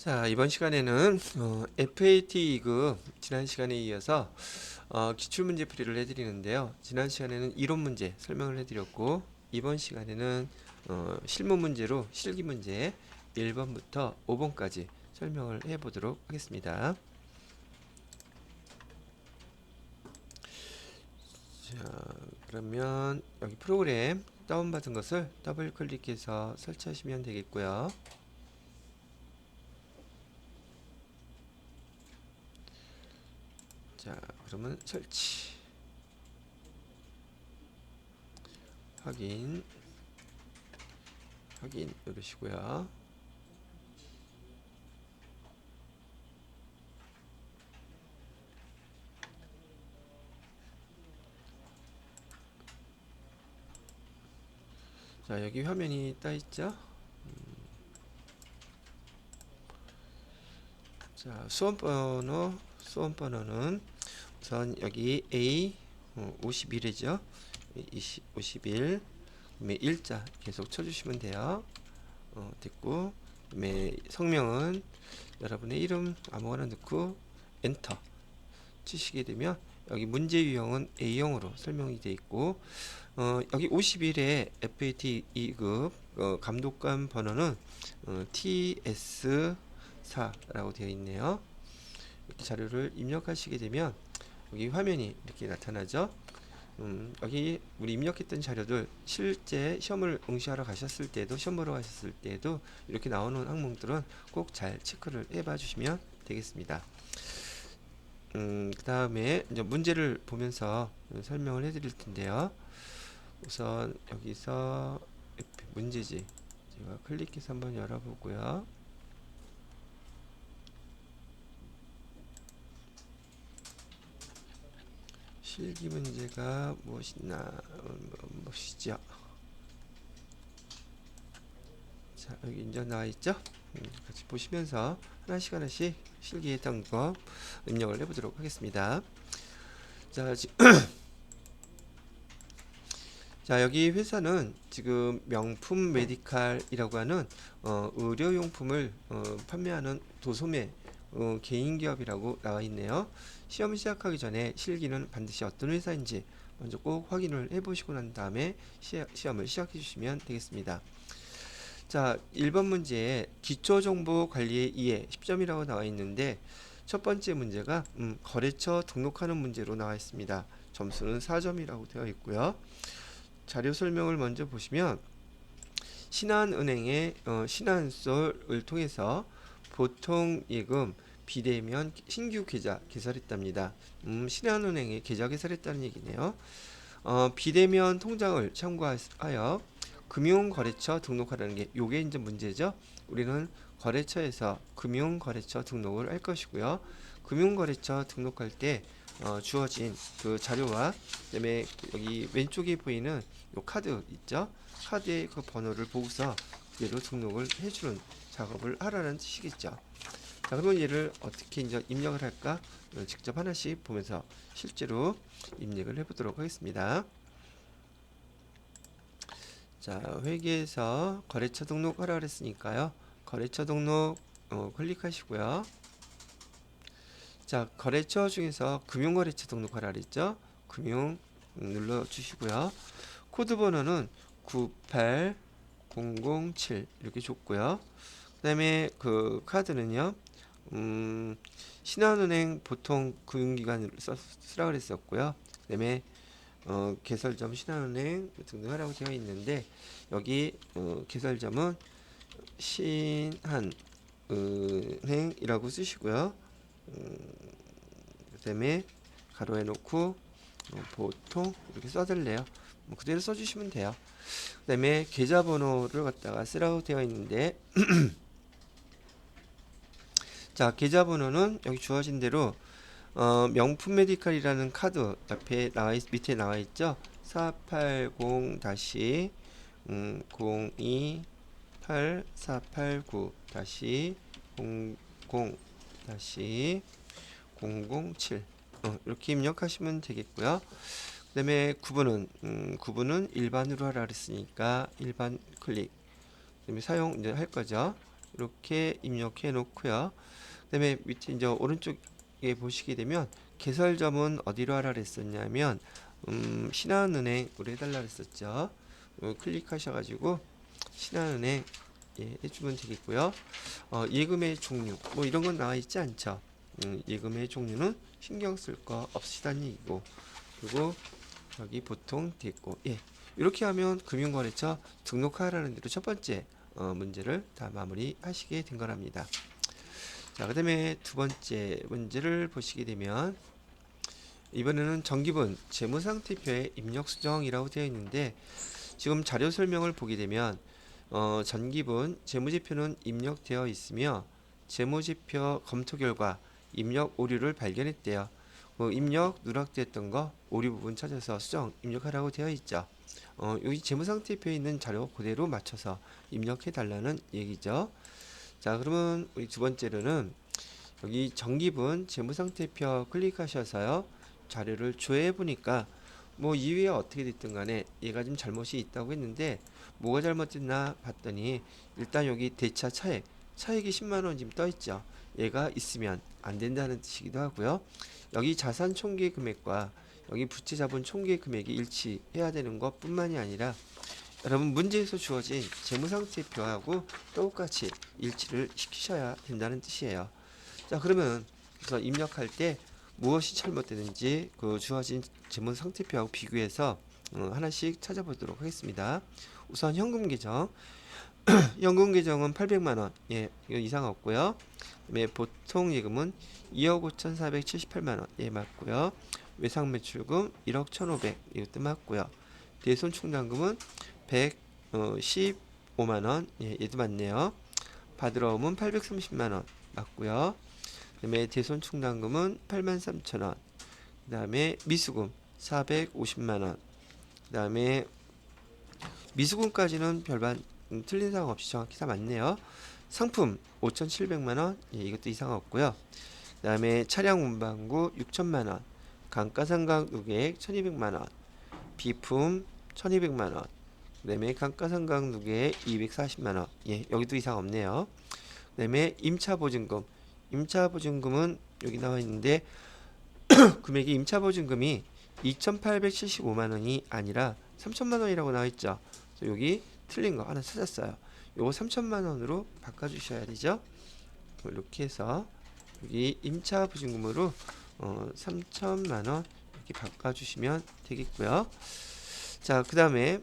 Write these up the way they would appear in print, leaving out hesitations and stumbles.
자, 이번 시간에는 FAT 2급 지난 시간에 이어서 기출문제 풀이를 해드리는데요. 지난 시간에는 이론 문제 설명을 해드렸고, 이번 시간에는 실무 문제로 실기 문제 1번부터 5번까지 설명을 해보도록 하겠습니다. 자, 그러면 여기 프로그램 다운받은 것을 더블 클릭해서 설치하시면 되겠고요. 자, 그러면 설치, 확인 누르시고요. 자, 여기 화면이 떠 있죠. 자, 수험번호는 우선 여기 A 51이죠. 51, 그다음에 일자 계속 쳐주시면 돼요. 됐고, 그다음에 성명은 여러분의 이름 아무거나 넣고 엔터 치시게 되면 여기 문제 유형은 A형으로 설명이 되어 있고, 여기 51의 FAT 2급 감독관 번호는 TS4라고 되어 있네요. 이렇게 자료를 입력하시게 되면 여기 화면이 이렇게 나타나죠. 여기 우리 입력했던 자료들 실제 시험을 응시하러 가셨을 때도, 시험 보러 가셨을 때도 이렇게 나오는 항목들은 꼭 잘 체크를 해봐 주시면 되겠습니다. 그 다음에 이제 문제를 보면서 설명을 해드릴 텐데요. 우선 여기서 문제지 제가 클릭해서 한번 열어보고요. 실기 문제가 무엇이나 보시죠. 자, 여기 인정 나와 있죠? 같이 보시면서 하나씩 실기했던 거 입력을 해보도록 하겠습니다. 자, 자, 여기 회사는 지금 명품 메디칼이라고 하는 의료용품을 판매하는 도소매 개인 기업이라고 나와 있네요. 시험 시작하기 전에 실기는 반드시 어떤 회사인지 먼저 꼭 확인을 해보시고 난 다음에 시험을 시작해 주시면 되겠습니다. 자, 1번 문제에 기초정보관리의 이해 10점이라고 나와 있는데, 첫 번째 문제가 거래처 등록하는 문제로 나와 있습니다. 점수는 4점이라고 되어 있고요. 자료 설명을 먼저 보시면, 신한은행의 신한솔을 통해서 보통 예금 비대면 신규 계좌 개설했답니다. 신한은행에 계좌 개설했다는 얘기네요. 비대면 통장을 참고하여 금융거래처 등록하라는 게 요게 이제 문제죠. 우리는 거래처에서 금융거래처 등록을 할 것이고요. 금융거래처 등록할 때 주어진 그 자료와 그다음에 여기 왼쪽에 보이는 요 카드 있죠. 카드의 그 번호를 보고서 그대로 등록을 해주는 작업을 하라는 뜻이겠죠. 자, 그러면 얘를 어떻게 이제 입력을 할까? 직접 하나씩 보면서 실제로 입력을 해보도록 하겠습니다. 자, 회계에서 거래처 등록하라 그랬으니까요. 거래처 등록 클릭하시고요. 자, 거래처 중에서 금융거래처 등록하라 그랬죠. 금융 눌러주시고요. 코드 번호는 98007 이렇게 줬고요. 그 다음에 그 카드는요, 신한은행 보통 금융기관으로 쓰라 그랬었고요. 그 다음에 개설점 신한은행 등록하라고 되어 있는데, 여기 개설점은 신한은행이라고 쓰시고요. 그 다음에 가로해 놓고 보통 이렇게 써달래요. 뭐 그대로 써주시면 돼요. 그 다음에 계좌번호를 갖다가 쓰라고 되어 있는데, 자, 계좌번호는 여기 주어진 대로 명품 메디칼이라는 카드 옆에 밑에 나와 있죠. 480-02-8489-00-007 이렇게 입력하시면 되겠고요. 그 다음에 구분은 일반으로 하라 그랬으니까 일반 클릭. 그 다음에 사용 이제 할 거죠. 이렇게 입력해 놓고요. 그다음에 밑에 이제 오른쪽에 보시게 되면 개설점은 어디로 하라 그랬었냐면 신한은행으로 해달라 그랬었죠. 클릭하셔가지고 신한은행 해주면 되겠고요. 예금의 종류 뭐 이런 건 나와 있지 않죠. 예금의 종류는 신경 쓸 거 없으시다는 얘기고, 그리고 여기 보통 돼 있고, 이렇게 하면 금융거래처 등록하라는 대로 첫 번째 문제를 다 마무리하시게 된 거랍니다. 자, 그 다음에 두 번째 문제를 보시게 되면 이번에는 정기분 재무상태표의 입력 수정이라고 되어 있는데, 지금 자료 설명을 보게 되면 전기분 재무제표는 입력되어 있으며 재무제표 검토 결과 입력 오류를 발견했대요. 입력 누락됐던 거 오류 부분 찾아서 수정 입력하라고 되어 있죠. 여기 재무상태표에 있는 자료 그대로 맞춰서 입력해 달라는 얘기죠. 자, 그러면 우리 두 번째로는 여기 정기분 재무상태표 클릭하셔서요, 자료를 조회해 보니까 뭐 이후에 어떻게 됐든 간에 얘가 좀 잘못이 있다고 했는데, 뭐가 잘못됐나 봤더니 일단 여기 대차 차액이 10만원 지금 떠 있죠. 얘가 있으면 안 된다는 뜻이기도 하고요. 여기 자산 총계 금액과 여기 부채 자본 총계 금액이 일치해야 되는 것 뿐만이 아니라, 여러분 문제에서 주어진 재무상태표하고 똑같이 일치를 시키셔야 된다는 뜻이에요. 자, 그러면 그래서 입력할 때 무엇이 잘못되는지 그 주어진 재무 상태표하고 비교해서 하나씩 찾아보도록 하겠습니다. 우선 현금 계정. 현금 계정은 800만 원. 예, 이거 이상 없고요. 그다음에 보통 예금은 2억 5,478만 원. 예, 맞고요. 외상 매출금 1억 1,500. 이것도 맞고요. 대손 충당금은 115만 원. 예, 얘도 맞네요. 받으러 오면 830만 원. 맞고요. 그다음에 대손 충당금은 83,000원. 그다음에 미수금 450만원. 그다음에 미수금까지는 별반 틀린 사항 없이 정확히 다 맞네요. 상품 5,700만원. 예, 이것도 이상 없고요. 그다음에 차량 운반구 6천만원. 감가상각 누계액 1,200만원. 비품 1,200만원. 그다음에 감가상각 누계액 240만원. 예, 여기도 이상 없네요. 그다음에 임차보증금. 임차보증금은 여기 나와 있는데 금액이 임차보증금이 2,875만원이 아니라 3천만원이라고 나와 있죠. 그래서 여기 틀린 거 하나 찾았어요. 요거 3천만원으로 바꿔주셔야 되죠. 이렇게 해서 여기 임차보증금으로 3천만원 이렇게 바꿔주시면 되겠고요. 자, 그 다음에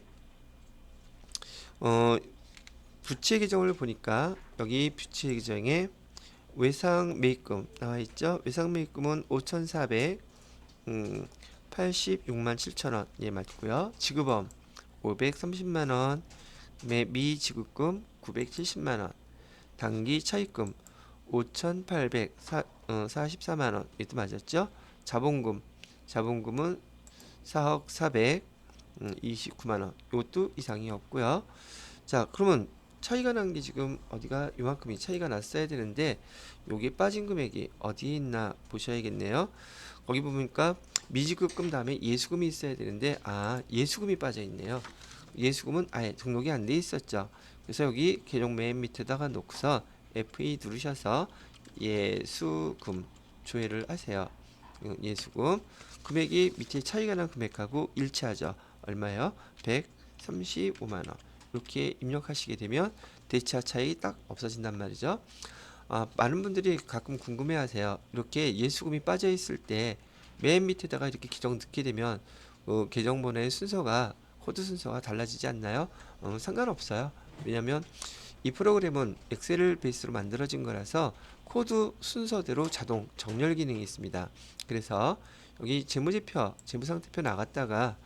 부채 계정을 보니까 여기 부채 계정에 외상 매입금 나와 있죠. 외상 매입금은 5,486만 7천원. 예, 맞고요. 지급엄 530만원. 미지급금 970만원. 단기 차입금 5,844만원. 이것도 맞았죠. 자본금은 4억 429만원. 이것도 이상이 없고요. 자, 그러면 차이가 난 게 지금 어디가 요만큼이 차이가 났어야 되는데, 요게 빠진 금액이 어디에 있나 보셔야겠네요. 거기 보니까 미지급금 다음에 예수금이 있어야 되는데, 예수금이 빠져 있네요. 예수금은 아예 등록이 안 돼 있었죠. 그래서 여기 계정 맨 밑에다가 놓고서 F2 누르셔서 예수금 조회를 하세요. 예수금 금액이 밑에 차이가 난 금액하고 일치하죠. 얼마요? 135만원. 이렇게 입력하시게 되면 대차 차익이 딱 없어진단 말이죠. 많은 분들이 가끔 궁금해하세요. 이렇게 예수금이 빠져 있을 때 맨 밑에다가 이렇게 계정 넣게 되면 계정번호의 순서가, 코드 순서가 달라지지 않나요? 상관없어요. 왜냐하면 이 프로그램은 엑셀을 베이스로 만들어진 거라서 코드 순서대로 자동 정렬 기능이 있습니다. 그래서 여기 재무상태표 나갔다가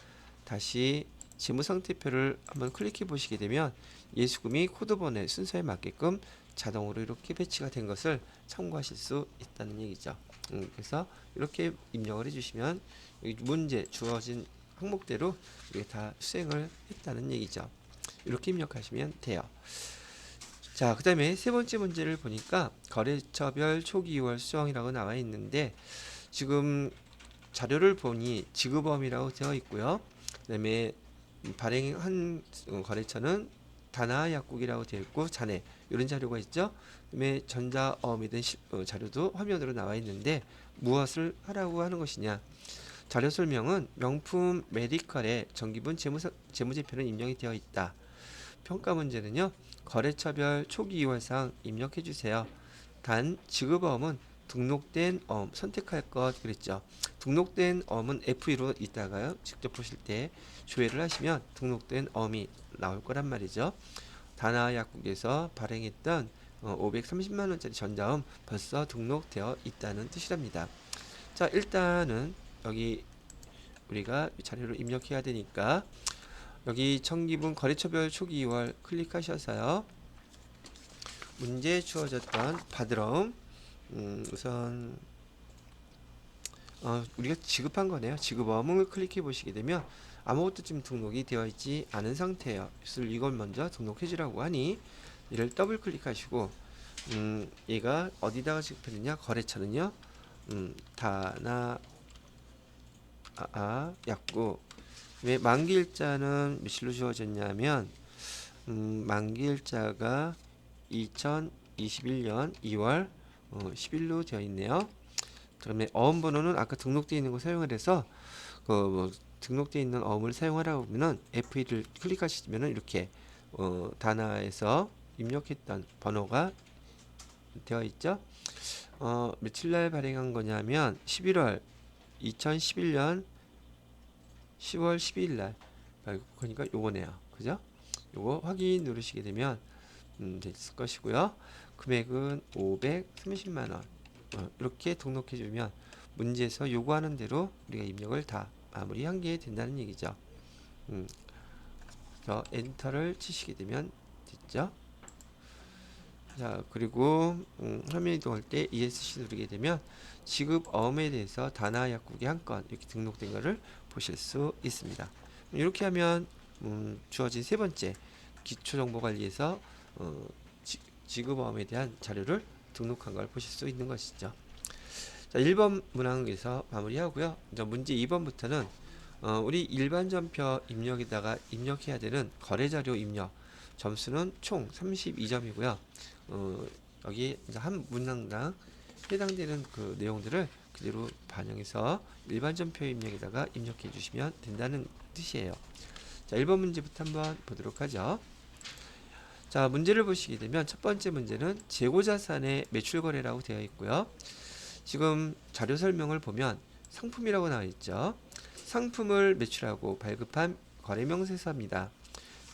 다시 재무상태표를 한번 클릭해 보시게 되면 예수금이 코드번호의 순서에 맞게끔 자동으로 이렇게 배치가 된 것을 참고하실 수 있다는 얘기죠. 그래서 이렇게 입력을 해주시면 여기 문제 주어진 항목대로 이게 다 수행을 했다는 얘기죠. 이렇게 입력하시면 돼요. 자, 그 다음에 세 번째 문제를 보니까 거래처별 초기 2월 수정이라고 나와 있는데, 지금 자료를 보니 지급범이라고 되어 있고요. 그 다음에 발행한 거래처는 다나약국이라고 되어 있고 잔해 이런 자료가 있죠. 그다음에 전자어음에 대한 자료도 화면으로 나와 있는데 무엇을 하라고 하는 것이냐. 자료 설명은 명품 메디컬의 정기분 재무제표는 입력이 되어 있다. 평가 문제는요. 거래처별 초기 2월상 입력해 주세요. 단 지급어음은 등록된 어음 선택할 것 그랬죠. 등록된 어음은 F2로 있다가요. 직접 보실 때 조회를 하시면 등록된 어음이 나올 거란 말이죠. 다나 약국에서 발행했던 530만 원짜리 전자음 벌써 등록되어 있다는 뜻이랍니다. 자, 일단은 여기 우리가 자료를 입력해야 되니까 여기 청기분 거래처별 초기 2월 클릭하셔서요. 문제에 주어졌던 받으러움 우선 우리가 지급한 거네요. 지급어음을 클릭해 보시게 되면 아무것도 지금 등록이 되어 있지 않은 상태예요. 그래서 이걸 먼저 등록해 주라고 하니 이를 더블 클릭하시고 얘가 어디다가 지급했느냐. 거래처는요. 다나 약국. 왜 만기일자는 며칠로 주어졌냐면 만기일자가 2021년 2월 10일로 되어 있네요. 그다음에 어음 번호는 아까 등록되어 있는 거 사용을 해서 뭐 등록되어 있는 어음을 사용하라고 하면은 F1을 클릭하시면은 이렇게 다나에서 입력했던 번호가 되어 있죠. 며칠 날 발행한 거냐면 11월 2011년 10월 12일 날 그러니까 요거네요. 그죠? 요거 확인 누르시게 되면 됐을 것이고요. 금액은 530만 원. 이렇게 등록해 주면 문제에서 요구하는 대로 우리가 입력을 다 마무리한 게 된다는 얘기죠. 그래서 엔터를 치시게 되면 됐죠. 자, 그리고 화면 이동할 때 ESC 누르게 되면 지급 어음에 대해서 다나 약국의 한 건 이렇게 등록된 것을 보실 수 있습니다. 이렇게 하면 주어진 세 번째 기초정보관리에서 지급어음에 대한 자료를 등록한 걸 보실 수 있는 것이죠. 자, 1번 문항에서 마무리하고요. 이제 문제 2번부터는 우리 일반 전표 입력에다가 입력해야 되는 거래자료 입력 점수는 총 32점이고요. 여기 이제 한 문항당 해당되는 그 내용들을 그대로 반영해서 일반 전표 입력에다가 입력해 주시면 된다는 뜻이에요. 자, 1번 문제부터 한번 보도록 하죠. 자, 문제를 보시게 되면 첫 번째 문제는 재고자산의 매출거래라고 되어 있고요. 지금 자료 설명을 보면 상품이라고 나와 있죠. 상품을 매출하고 발급한 거래명세서입니다.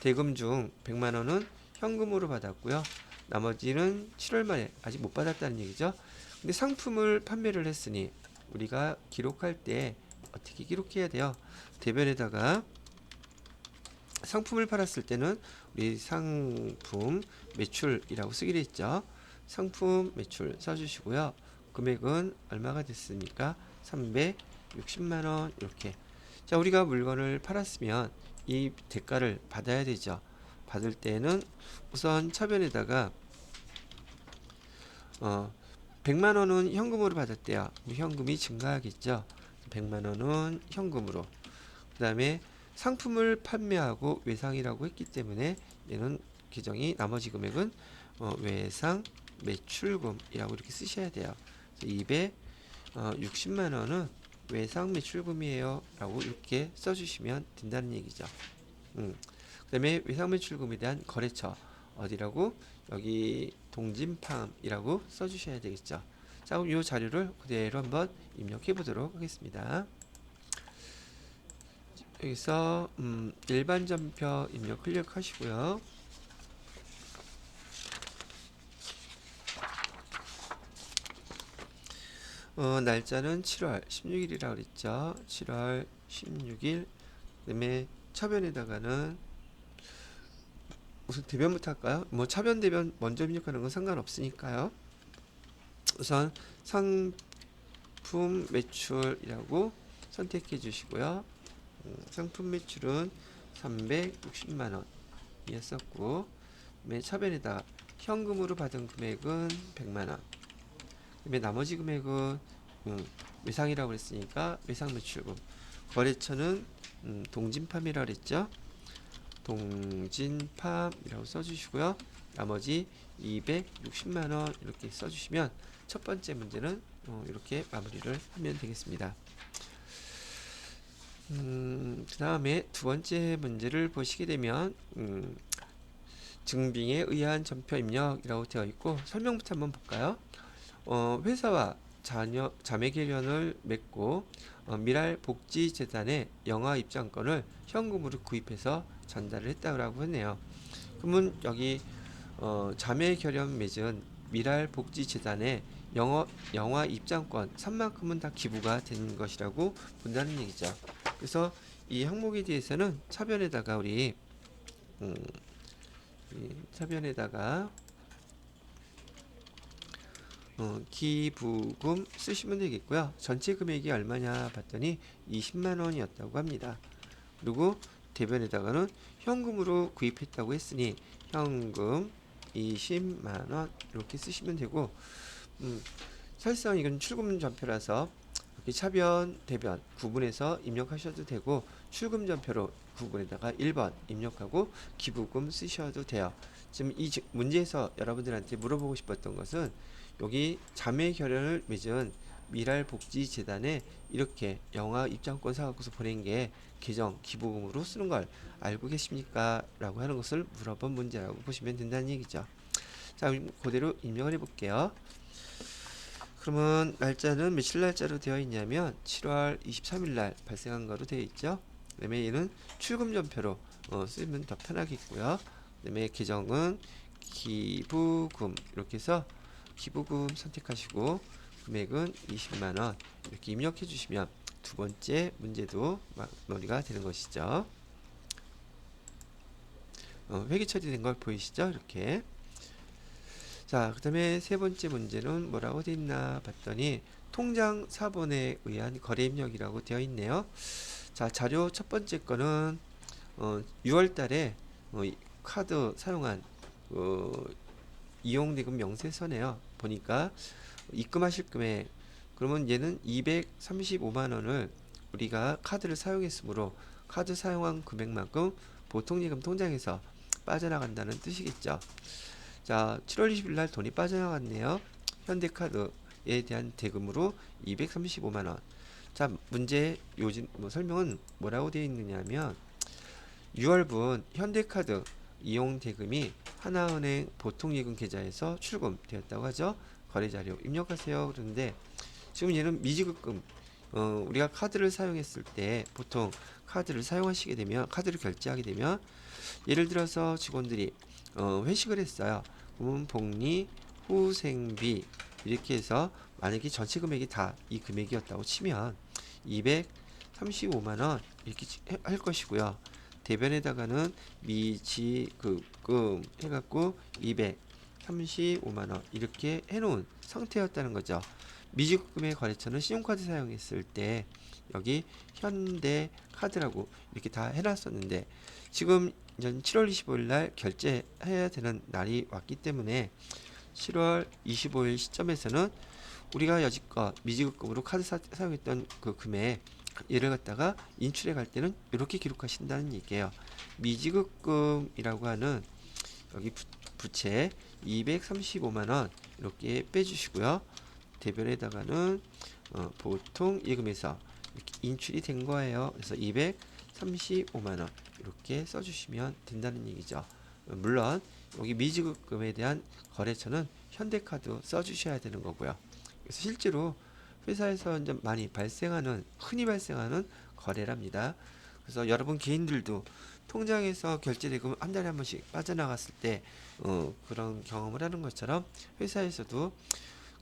대금 중 100만 원은 현금으로 받았고요. 나머지는 7월 말에 아직 못 받았다는 얘기죠. 근데 상품을 판매를 했으니 우리가 기록할 때 어떻게 기록해야 돼요? 대변에다가 상품을 팔았을 때는 우리 상품 매출이라고 쓰기로 했죠. 상품 매출 써주시고요. 금액은 얼마가 됐습니까? 360만 원 이렇게. 자, 우리가 물건을 팔았으면 이 대가를 받아야 되죠. 받을 때는 우선 차변에다가 100만 원은 현금으로 받았대요. 현금이 증가하겠죠. 100만 원은 현금으로. 그 다음에 상품을 판매하고 외상이라고 했기 때문에 얘는 계정이 나머지 금액은 외상 매출금이라고 이렇게 쓰셔야 돼요. 260만 원은 외상 매출금이에요 라고 이렇게 써주시면 된다는 얘기죠. 그 다음에 외상 매출금에 대한 거래처 어디라고? 여기 동진팜이라고 써주셔야 되겠죠. 자, 그럼 이 자료를 그대로 한번 입력해 보도록 하겠습니다. 여기서 일반 전표 입력 클릭하시고요. 날짜는 7월 16일이라고 그랬죠. 7월 16일. 그다음에 차변에다가는 우선 대변부터 할까요? 뭐 차변 대변 먼저 입력하는 건 상관없으니까요. 우선 상품 매출이라고 선택해 주시고요. 상품 매출은 360만 원이었었고, 그다음에 차변에다 현금으로 받은 금액은 100만 원. 그다음에 나머지 금액은 외상이라고 그랬으니까 외상 매출금. 거래처는 동진팜이라고 그랬죠. 동진팜이라고 써주시고요. 나머지 260만 원 이렇게 써주시면 첫 번째 문제는 이렇게 마무리를 하면 되겠습니다. 그 다음에 두 번째 문제를 보시게 되면 증빙에 의한 전표 입력이라고 되어 있고 설명부터 한번 볼까요? 회사와 자매 계련을 맺고 미랄 복지재단에 영화 입장권을 현금으로 구입해서 전달을 했다고 했네요. 그러면 여기 자매 결연 맺은 미랄 복지재단에 영화 입장권 3만큼은 다 기부가 된 것이라고 본다는 얘기죠. 그래서 이 항목에 대해서는 차변에다가 우리 차변에다가 기부금 쓰시면 되겠고요. 전체 금액이 얼마냐 봤더니 20만 원이었다고 합니다. 그리고 대변에다가는 현금으로 구입했다고 했으니 현금 20만 원 이렇게 쓰시면 되고 사실상 이건 출금 전표라서 이렇게 차변, 대변 구분해서 입력하셔도 되고 출금 전표로 구분에다가 1번 입력하고 기부금 쓰셔도 돼요. 지금 이 문제에서 여러분들한테 물어보고 싶었던 것은 여기 자매 결연을 맺은 미랄복지재단에 이렇게 영화 입장권 사갖고서 보낸 게 계정 기부금으로 쓰는 걸 알고 계십니까? 라고 하는 것을 물어본 문제라고 보시면 된다는 얘기죠. 자, 그대로 입력을 해볼게요. 그러면 날짜는 며칠 날짜로 되어 있냐면 7월 23일 날 발생한 거로 되어 있죠. 그 다음에 얘는 출금 전표로 쓰면 더 편하겠고요. 그 다음에 계정은 기부금 이렇게 해서 기부금 선택하시고 금액은 20만원 이렇게 입력해 주시면 두 번째 문제도 마무리가 되는 것이죠. 회계 처리된 걸 보이시죠? 이렇게. 자, 그 다음에 세 번째 문제는 뭐라고 되어 있나 봤더니 통장 사본에 의한 거래 입력이라고 되어 있네요. 자, 자료 첫 번째 거는 6월 달에 카드 사용한 이용대금 명세서네요. 보니까 입금하실 금액 그러면 얘는 235만 원을 우리가 카드를 사용했으므로 카드 사용한 금액만큼 보통예금 통장에서 빠져나간다는 뜻이겠죠. 자, 7월 20일 날 돈이 빠져나갔네요. 현대카드에 대한 대금으로 235만 원. 자, 문제 요즘 설명은 뭐라고 되어 있느냐면 6월분 현대카드 이용 대금이 하나은행 보통예금 계좌에서 출금되었다고 하죠. 거래자료 입력하세요. 그런데 지금 얘는 미지급금 우리가 카드를 사용했을 때 보통 카드를 사용하시게 되면 카드를 결제하게 되면 예를 들어서 직원들이 회식을 했어요. 그러면 복리 후생비 이렇게 해서 만약에 전체 금액이 다 이 금액이었다고 치면 235만 원 이렇게 할 것이고요. 대변에다가는 미지급금 해갖고 235만 원 이렇게 해놓은 상태였다는 거죠. 미지급금의 거래처는 신용카드 사용했을 때 여기 현대카드라고 이렇게 다 해놨었는데 지금 7월 25일 날 결제해야 되는 날이 왔기 때문에 7월 25일 시점에서는 우리가 여지껏 미지급금으로 카드 사용했던 그 금액 얘를 갖다가 인출해 갈 때는 이렇게 기록하신다는 얘기예요. 미지급금이라고 하는 여기 부채 235만 원 이렇게 빼주시고요. 대변에다가는 보통 예금에서 이렇게 인출이 된 거예요. 그래서 235만 원 이렇게 써주시면 된다는 얘기죠. 물론 여기 미지급금에 대한 거래처는 현대카드 써주셔야 되는 거고요. 그래서 실제로 회사에서 이제 많이 흔히 발생하는 거래랍니다. 그래서 여러분 개인들도 통장에서 결제대금 한 달에 한 번씩 빠져나갔을 때 그런 경험을 하는 것처럼 회사에서도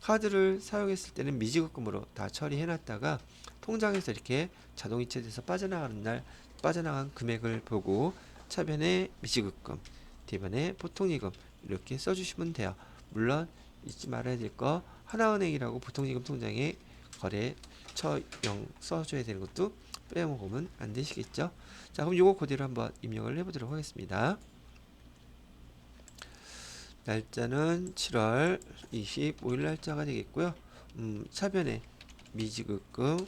카드를 사용했을 때는 미지급금으로 다 처리해놨다가 통장에서 이렇게 자동이체돼서 빠져나간 금액을 보고 차변에 미지급금, 대변에 보통예금 이렇게 써주시면 돼요. 물론 잊지 말아야 될 거 하나은행이라고 보통예금 통장에 거래처용 써줘야 되는 것도 빼먹으면 안 되시겠죠. 자, 그럼 요거 그대로 한번 입력을 해보도록 하겠습니다. 날짜는 7월 25일 날짜가 되겠고요. 차변에 미지급금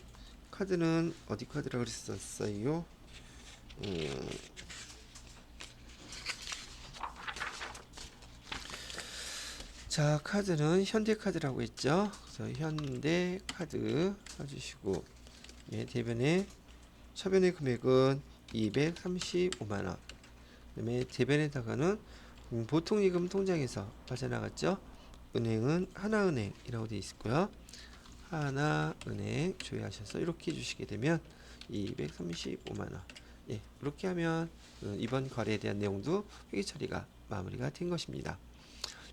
카드는 어디 카드라고 그랬었어요? 자, 카드는 현대카드라고 했죠. 그래서 현대카드 써주시고, 예, 대변에 차변의 금액은 235만원. 그다음에 대변에다가는 보통예금 통장에서 빠져나갔죠. 은행은 하나은행이라고 되어 있고요. 하나은행 조회하셔서 이렇게 해주시게 되면 235만원. 예, 이렇게 하면 이번 거래에 대한 내용도 회계 처리가 마무리가 된 것입니다.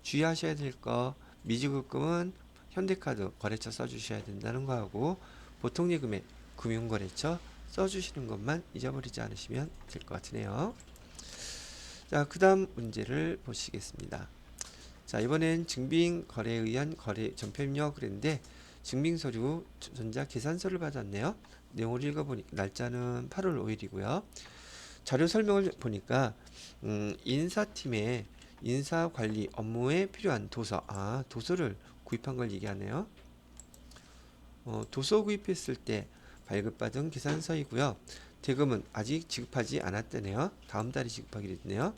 주의하셔야 될 거, 미지급금은 현대카드 거래처 써주셔야 된다는 거하고, 보통예금의 금융거래처 써주시는 것만 잊어버리지 않으시면 될 것 같으네요. 자, 그 다음 문제를 보시겠습니다. 자, 이번엔 증빙거래에 의한 거래 전표입력 그랬는데, 증빙서류 전자 계산서를 받았네요. 내용을 읽어보니 날짜는 8월 5일이고요. 자료 설명을 보니까 인사팀의 인사관리 업무에 필요한 도서, 도서를 구입한 걸 얘기하네요. 도서 구입했을 때 발급받은 계산서이고요. 대금은 아직 지급하지 않았다네요. 다음 달에 지급하기로 했네요.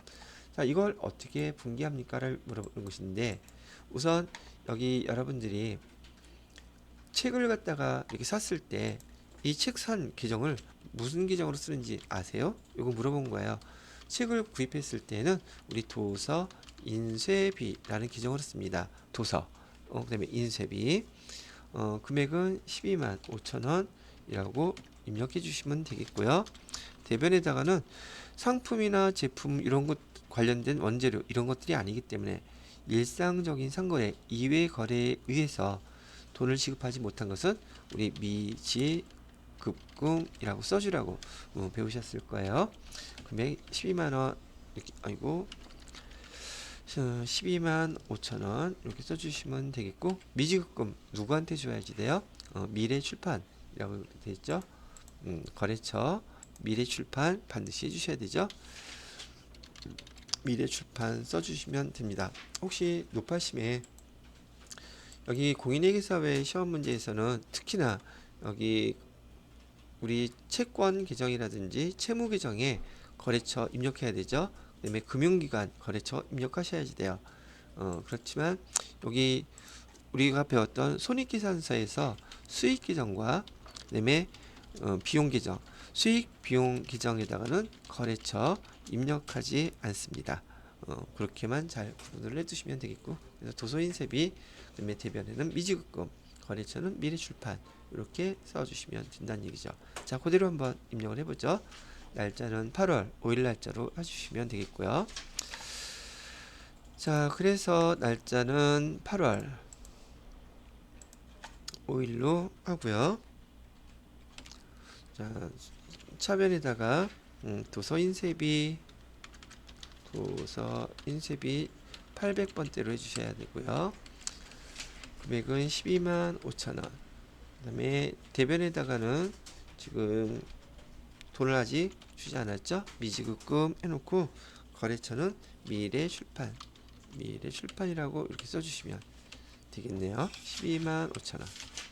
자, 이걸 어떻게 분기합니까?를 물어보는 것인데, 우선 여기 여러분들이 책을 갖다가 이렇게 샀을 때 이 책 산 계정을 무슨 계정으로 쓰는지 아세요? 이거 물어본 거예요. 책을 구입했을 때는 우리 도서 인쇄비라는 계정으로 씁니다. 도서. 그다음에 인쇄비. 금액은 12만 5천 원이라고 입력해 주시면 되겠고요. 대변에다가는 상품이나 제품 이런 것 관련된 원재료 이런 것들이 아니기 때문에 일상적인 상거래 이외 거래에 의해서 돈을 지급하지 못한 것은 우리 미지급금이라고 써주라고 배우셨을 거예요. 금액 12만원 이렇게, 아이고, 12만 5천원 이렇게 써주시면 되겠고, 미지급금 누구한테 줘야지 돼요? 미래출판이라고 되어 있죠. 거래처 미래출판 반드시 해주셔야 되죠. 미래출판 써주시면 됩니다. 혹시 노파심에 여기 공인회계사회 시험 문제에서는 특히나 여기 우리 채권 계정이라든지 채무 계정에 거래처 입력해야 되죠. 그다음에 금융기관 거래처 입력하셔야지 돼요. 그렇지만 여기 우리가 배웠던 손익계산서에서 수익 계정과 그다음에 비용 계정, 수익 비용 계정에다가는 거래처 입력하지 않습니다. 그렇게만 잘 구분을 해두시면 되겠고, 그래서 도서인쇄비, 그다음에 대변에는 미지급금, 거래처는 미래출판 이렇게 써주시면 된다는 얘기죠. 자, 그대로 한번 입력을 해보죠. 날짜는 8월 5일 날짜로 해주시면 되겠고요. 자, 그래서 날짜는 8월 5일로 하고요. 자, 차변에다가 도서인쇄비 800번대로 해주셔야 되고요. 금액은 12만 5천원. 그 다음에 대변에다가는 지금 돈을 아직 주지 않았죠? 미지급금 해놓고 거래처는 미래출판이라고 이렇게 써주시면 되겠네요. 12만 5천원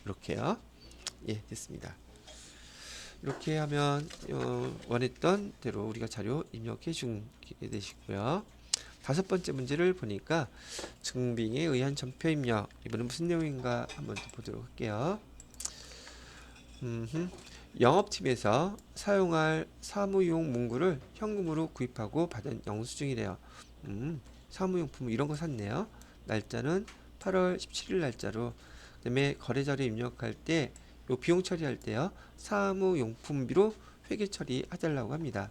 이렇게요. 예, 됐습니다. 이렇게 하면 원했던 대로 우리가 자료 입력해 주게 되시고요. 다섯 번째 문제를 보니까 증빙에 의한 전표 입력, 이번엔 무슨 내용인가 한번 보도록 할게요. 영업팀에서 사용할 사무용 문구를 현금으로 구입하고 받은 영수증이래요. 사무용품 이런 거 샀네요. 날짜는 8월 17일 날짜로. 그다음에 거래자료 입력할 때 요 비용 처리할 때요, 사무용품비로 회계 처리해달라고 합니다.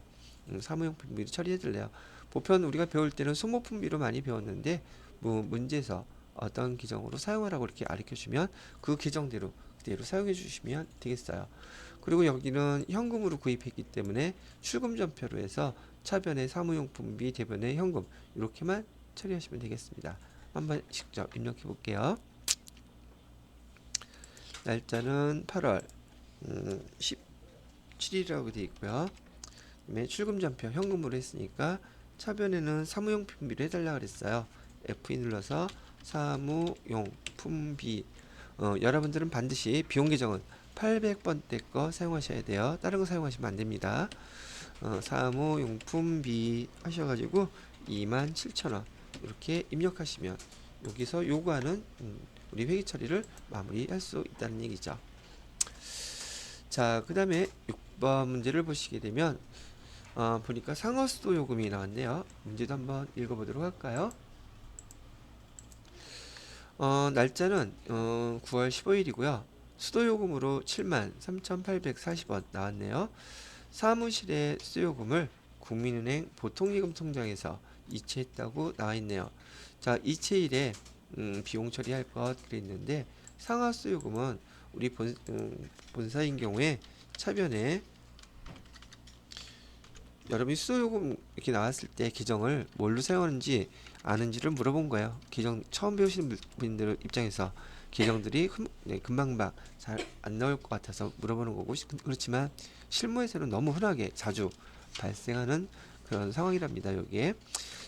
사무용품비로 처리해달래요. 보편 우리가 배울 때는 소모품비로 많이 배웠는데, 뭐 문제에서 어떤 계정으로 사용하라고 이렇게 가르쳐주면 그 계정대로 그대로 사용해 주시면 되겠어요. 그리고 여기는 현금으로 구입했기 때문에 출금전표로 해서 차변의 사무용품비, 대변의 현금 이렇게만 처리하시면 되겠습니다. 한번 직접 입력해 볼게요. 날짜는 8월 17일이라고 되어 있고요. 출금전표 현금으로 했으니까 차변에는 사무용품비로 해달라 그랬어요. F2 눌러서 사무용품비. 여러분들은 반드시 비용 계정은 800번대 거 사용하셔야 돼요. 다른 거 사용하시면 안 됩니다. 사무용품비 하셔가지고 27,000원 이렇게 입력하시면 여기서 요구하는 우리 회계 처리를 마무리할 수 있다는 얘기죠. 자, 그 다음에 6번 문제를 보시게 되면 보니까 상하수도 요금이 나왔네요. 문제도 한번 읽어보도록 할까요? 날짜는 9월 15일이고요. 수도요금으로 73,840원 나왔네요. 사무실의 수도요금을 국민은행 보통예금 통장에서 이체했다고 나와있네요. 자, 이체일에 비용 처리할 것 그랬는데 상하수요금은 우리 본사인 경우에 차변에 여러분이 수도요금 이렇게 나왔을 때 계정을 뭘로 사용하는지 아는지를 물어본 거예요. 계정 처음 배우시는 분들 입장에서 계정들이 금방금방 잘 안 나올 것 같아서 물어보는 거고, 그렇지만 실무에서는 너무 흔하게 자주 발생하는 그런 상황이랍니다. 여기에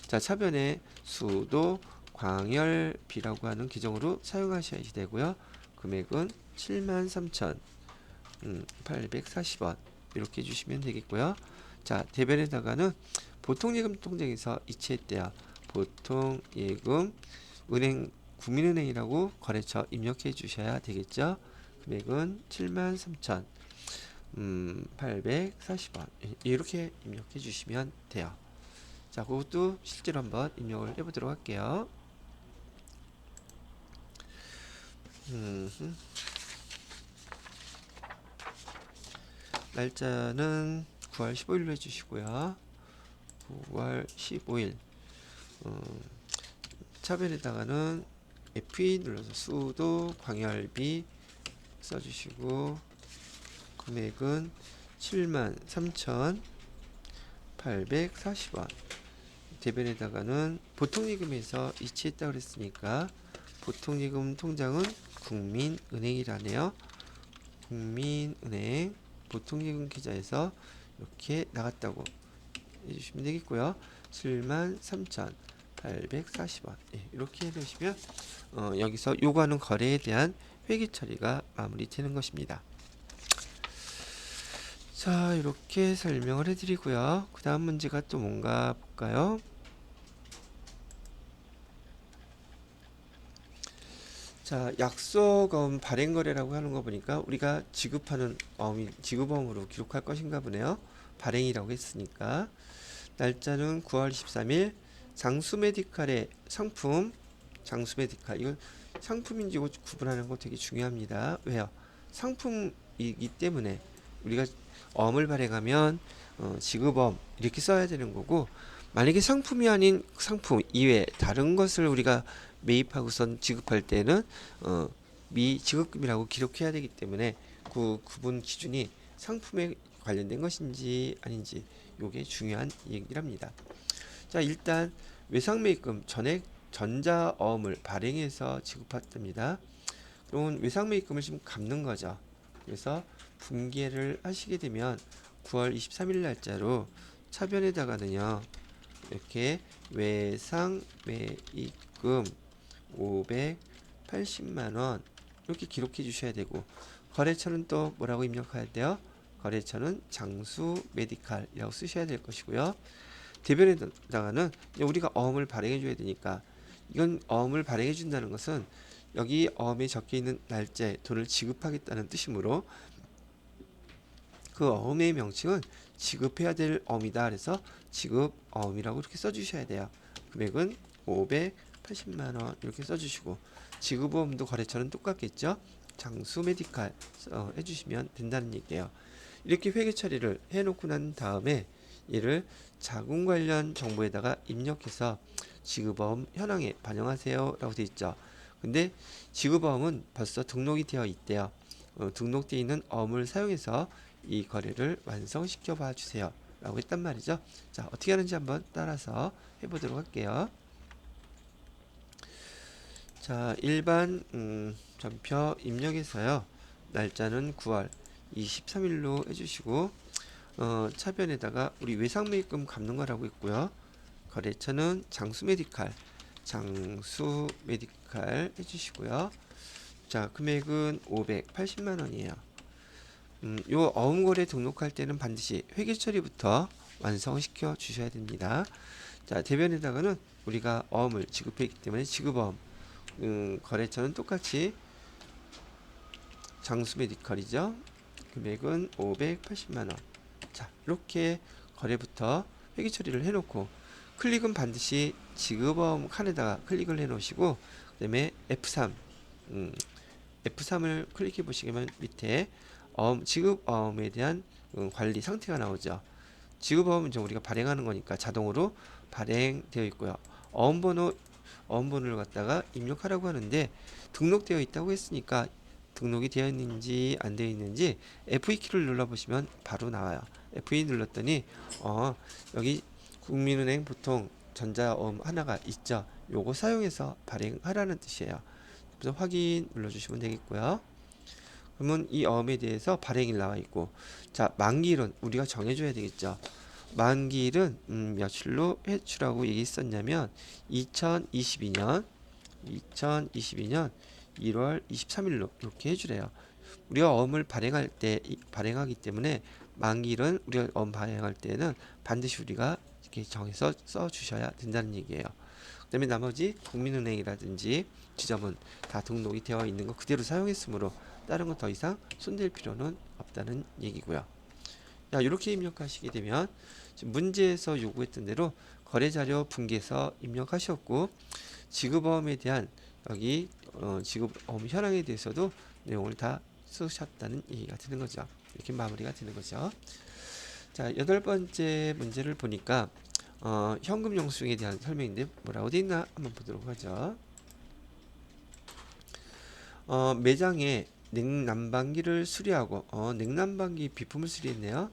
자, 차변에 수도 광열비라고 하는 계정으로 사용하셔야 되고요. 금액은 73,840원 이렇게 해주시면 되겠고요. 자, 대변에다가는 보통예금 통장에서 이체했대요. 보통예금 은행 국민은행이라고 거래처 입력해 주셔야 되겠죠. 금액은 73,840원 이렇게 입력해 주시면 돼요. 자, 그것도 실제로 한번 입력을 해보도록 할게요. 날짜는 9월 15일로 해주시고요. 9월 15일 차변에다가는 F2 눌러서 수도 광열비 써주시고 금액은 73,840원. 대변에다가는 보통예금에서 이체했다고 그랬으니까 보통예금 통장은 국민은행이라네요. 국민은행 보통예금 계좌에서 이렇게 나갔다고 해주시면 되겠고요. 73,840원 이렇게 해주시면 여기서 요구하는 거래에 대한 회계 처리가 마무리되는 것입니다. 자, 이렇게 설명을 해드리고요. 그 다음 문제가 또 뭔가 볼까요? 자, 약속어음 발행거래라고 하는 거 보니까 우리가 지급하는 어음이 지급어음으로 기록할 것인가 보네요. 발행이라고 했으니까. 날짜는 9월 23일. 장수메디칼의 상품, 장수메디칼 이건 상품인지 구분하는 거 되게 중요합니다. 왜요? 상품이기 때문에 우리가 어음을 발행하면 지급어음 이렇게 써야 되는 거고, 만약에 상품이 아닌 상품 이외에 다른 것을 우리가 매입하고선 지급할 때는 미지급금이라고 기록해야 되기 때문에 그 구분 기준이 상품에 관련된 것인지 아닌지 요게 중요한 얘기랍니다. 자, 일단 외상매입금 전액 전자어음을 발행해서 지급했답니다. 그러면 외상매입금을 지금 갚는 거죠. 그래서 분기를 하시게 되면 9월 23일 날짜로 차변에다가는요 이렇게 외상매입금 580만원 이렇게 기록해 주셔야 되고, 거래처는 또 뭐라고 입력해야 돼요? 거래처는 장수 메디칼이라고 쓰셔야 될 것이고요. 대변에다가는 우리가 어음을 발행해 줘야 되니까, 이건 어음을 발행해 준다는 것은 여기 어음에 적혀 있는 날짜에 돈을 지급하겠다는 뜻이므로 그 어음의 명칭은 지급해야 될 어음이다. 그래서 지급 어음이라고 이렇게 써주셔야 돼요. 금액은 580만원 이렇게 써주시고, 지급어음도 거래처는 똑같겠죠. 장수 메디칼 해주시면 된다는 얘기예요. 이렇게 회계 처리를 해놓고 난 다음에 이를 자금 관련 정보에다가 입력해서 지급어음 현황에 반영하세요 라고 되어 있죠. 근데 지급어음은 벌써 등록이 되어 있대요. 등록되어 있는 어음을 사용해서 이 거래를 완성시켜 봐 주세요 라고 했단 말이죠. 자, 어떻게 하는지 한번 따라서 해보도록 할게요. 자, 일반 전표 입력해서요, 날짜는 9월 23일로 해주시고, 차변에다가 우리 외상매입금 갚는 거라고 있고요. 거래처는 장수메디칼 해주시고요. 자, 금액은 580만원이에요. 요 어음거래 등록할 때는 반드시 회계 처리부터 완성시켜 주셔야 됩니다. 자, 대변에다가는 우리가 어음을 지급했기 때문에 지급어음 거래처는 똑같이 장수 메디컬이죠. 금액은 580만원. 자, 이렇게 거래부터 회계 처리를 해놓고 클릭은 반드시 지급어음 칸에다가 클릭을 해놓으시고 그 다음에 F3 F3을 클릭해 보시면 밑에 지급어음에 대한 관리 상태가 나오죠. 지급어음은 이제 우리가 발행하는 거니까 자동으로 발행되어 있고요. 어음번호를 갖다가 입력하라고 하는데 등록되어 있다고 했으니까 등록이 되어 있는지 안 되어 있는지 F2 키를 눌러보시면 바로 나와요. F2 눌렀더니 여기 국민은행 보통 전자어음 하나가 있죠. 요거 사용해서 발행하라는 뜻이에요. 그래서 확인 눌러주시면 되겠고요. 그러면 이 어음에 대해서 발행일 나와 있고, 자, 만기일은 우리가 정해줘야 되겠죠. 만기일은 며칠로 회출하고 얘기했었냐면 2022년 1월 23일로 이렇게 해주래요. 우리가 어음을 발행하기 때문에 만기일은 우리가 어음 발행할 때는 반드시 우리가 이렇게 정해서 써 주셔야 된다는 얘기예요. 그다음에 나머지 국민은행이라든지 지점은 다 등록이 되어 있는 거 그대로 사용했으므로 다른 건 더 이상 손댈 필요는 없다는 얘기고요. 자, 이렇게 입력하시게 되면 지금 문제에서 요구했던 대로 거래자료 분기에서 입력하셨고 지급어음에 대한 여기 지급어음 현황에 대해서도 내용을 다 쓰셨다는 얘기가 되는 거죠. 이렇게 마무리가 되는 거죠. 자, 8번째 문제를 보니까 현금 영수증에 대한 설명인데 뭐라고 되어 있나 한번 보도록 하죠. 매장에 냉난방기를 수리하고 냉난방기 비품을 수리했네요.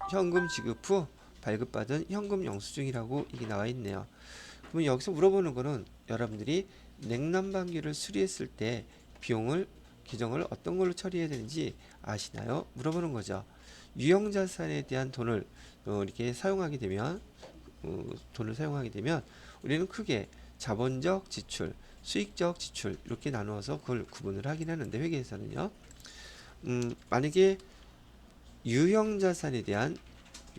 현금 지급 후 발급받은 현금 영수증이라고 이게 나와 있네요. 그러면 여기서 물어보는 거는 여러분들이 냉난방기를 수리했을 때 비용을 계정을 어떤 걸로 처리해야 되는지 아시나요? 물어보는 거죠. 유형자산에 대한 돈을 이렇게 사용하게 되면 우리는 크게 자본적 지출, 수익적 지출 이렇게 나누어서 그걸 구분을 하긴 하는데 회계에서는요. 만약에 유형자산에 대한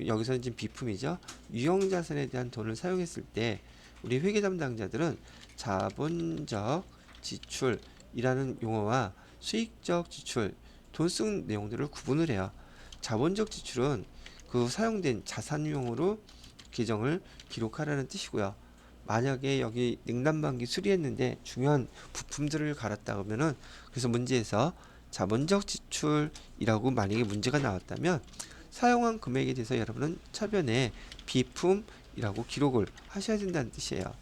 여기서는 지금 비품이죠. 유형자산에 대한 돈을 사용했을 때 우리 회계 담당자들은 자본적 지출이라는 용어와 수익적 지출, 돈 쓴 내용들을 구분을 해요. 자본적 지출은 그 사용된 자산용으로 계정을 기록하라는 뜻이고요. 만약에 여기 냉난방기 수리했는데 중요한 부품들을 갈았다 그러면은 그래서 문제에서 자본적 지출이라고 만약에 문제가 나왔다면 사용한 금액에 대해서 여러분은 차변에 비품이라고 기록을 하셔야 된다는 뜻이에요.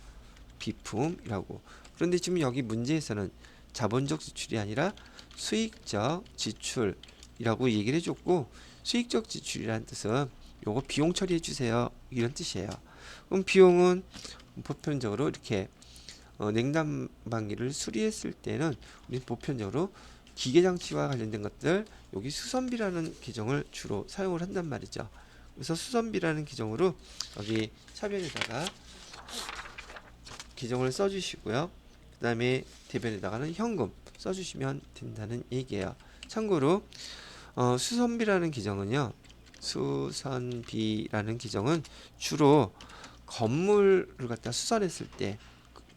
비품이라고. 그런데 지금 여기 문제에서는 자본적 지출이 아니라 수익적 지출이라고 얘기를 해줬고 수익적 지출이라는 뜻은 요거 비용 처리해 주세요 이런 뜻이에요. 그럼 비용은 보편적으로 이렇게 냉난방기를 수리했을 때는 우리 보편적으로 기계장치와 관련된 것들 여기 수선비라는 계정을 주로 사용을 한단 말이죠. 그래서 수선비라는 계정으로 여기 차변에다가 계정을 써주시고요. 그 다음에 대변에다가는 현금 써주시면 된다는 얘기예요. 참고로 수선비라는 계정은요. 수선비라는 계정은 주로 건물을 갖다 수선했을 때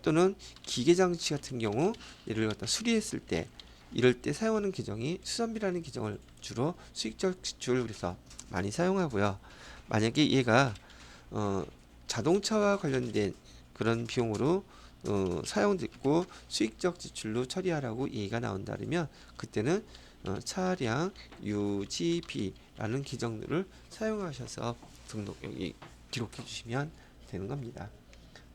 또는 기계장치 같은 경우 얘를 갖다 수리했을 때 이럴 때 사용하는 계정이 수선비라는 계정을 주로 수익적 지출을 그래서 많이 사용하고요. 만약에 얘가 자동차와 관련된 그런 비용으로 사용됐고 수익적 지출로 처리하라고 얘기가 나온다면 그때는 차량 유지비라는 계정들을 사용하셔서 등록 여기 기록해 주시면 되는 겁니다.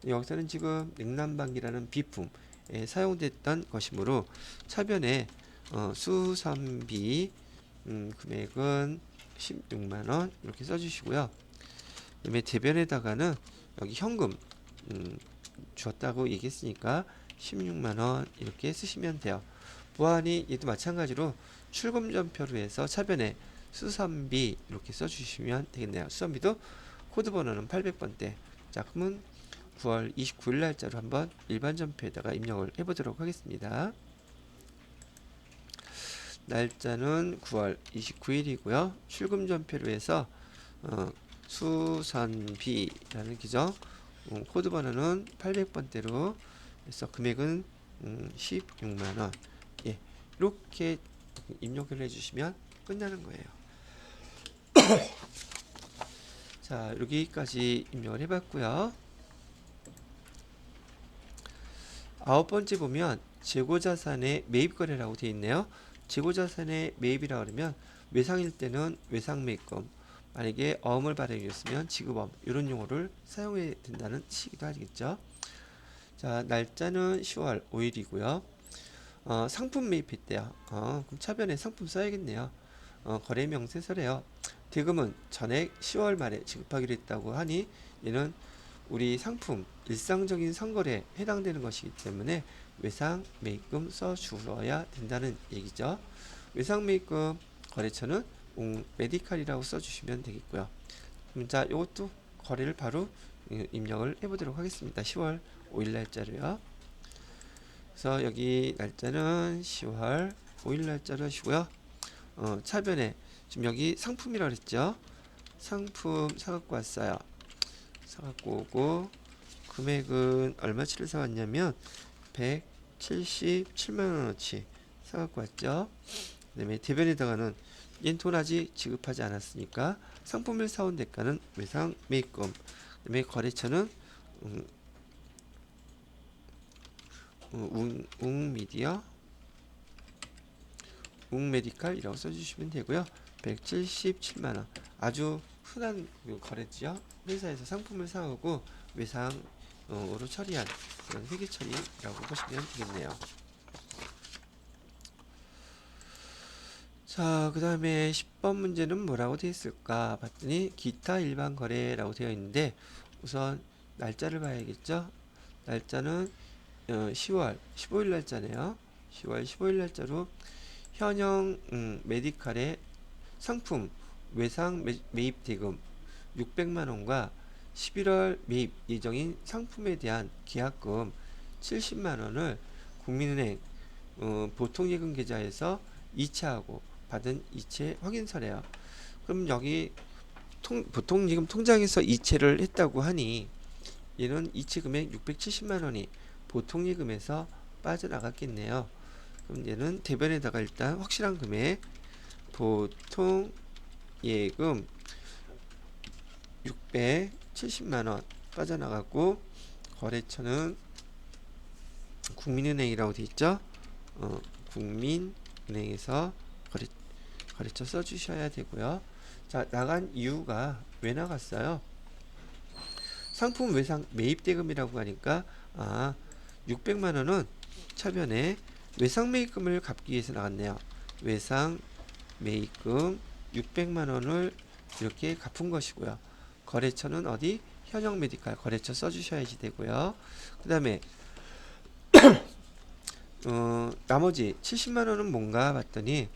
여기서는 지금 냉난방기라는 비품에 사용됐던 것이므로 차변에 수선비 금액은 16만원 이렇게 써주시고요. 그 다음에 대변에다가는 여기 현금 주었다고 얘기했으니까 16만원 이렇게 쓰시면 돼요. 보안이 얘도 마찬가지로 출금전표로 해서 차변에 수선비 이렇게 써주시면 되겠네요. 수선비도 코드번호는 800번대. 자, 그러면 9월 29일 날짜로 한번 일반 전표에다가 입력을 해보도록 하겠습니다. 날짜는 9월 29일이고요. 출금 전표로 해서 수선비라는 기정 코드 번호는 800번대로 그래서 금액은 16만 원. 예, 이렇게 입력을 해주시면 끝나는 거예요. 자, 여기까지 입력을 해봤고요. 아홉 번째 보면 재고자산의 매입거래라고 되어 있네요. 재고자산의 매입이라 그러면 외상일 때는 외상매입금, 만약에 어음을 발행했으면 지급어음, 이런 용어를 사용해야 된다는 뜻이기도 하겠죠. 자, 날짜는 10월 5일이고요. 상품 매입했대요. 그럼 차변에 상품 써야겠네요. 거래 명세서래요. 대금은 전액 10월 말에 지급하기로 했다고 하니 얘는 우리 상품 일상적인 선거래에 해당되는 것이기 때문에 외상 매입금 써주어야 된다는 얘기죠. 외상 매입금 거래처는 메디칼이라고 써주시면 되겠고요. 자, 이것도 거래를 바로 입력을 해보도록 하겠습니다. 10월 5일 날짜로요. 그래서 여기 날짜는 10월 5일 날짜로 하시고요. 차변에 지금 여기 상품이라고 그랬죠. 상품 사갖고 왔어요. 사갖고 오고 금액은 얼마치를 사왔냐면 177만원어치 사갖고 왔죠. 그 다음에 대변에다가는 얘는 돈 아직 지급하지 않았으니까 상품을 사온 대가는 외상 매입금, 그 다음에 거래처는 웅미디어, 웅메디칼이라고 써주시면 되고요. 177만원, 아주 흔한 거래죠. 회사에서 상품을 사오고 외상으로 처리한 그런 회계 처리라고 보시면 되겠네요. 자, 그 다음에 10번 문제는 뭐라고 되어 있을까 봤더니 기타 일반 거래라고 되어 있는데 우선 날짜를 봐야겠죠. 날짜는 10월 15일 날짜네요. 10월 15일 날짜로 현형 메디칼의 상품 외상 매입 대금 600만원과 11월 매입 예정인 상품에 대한 계약금 70만원을 국민은행 보통예금 계좌에서 이체하고 받은 이체 확인서래요. 그럼 여기 보통예금 통장에서 이체를 했다고 하니 얘는 이체 금액 670만원이 보통예금에서 빠져나갔겠네요. 그럼 얘는 대변에다가 일단 확실한 금액 보통예금 670만원 빠져나갔고 거래처는 국민은행이라고 되어 있죠. 국민은행에서 거래처 써주셔야 되고요. 자, 나간 이유가 왜 나갔어요? 상품 외상 매입대금이라고 하니까 600만원은 차변에 외상 매입금을 갚기 위해서 나갔네요. 외상 매입금 600만원을 이렇게 갚은 것이고요. 거래처는 어디? 현형 메디칼 거래처 써주셔야지 되고요. 그 다음에 나머지 70만원은 뭔가 봤더니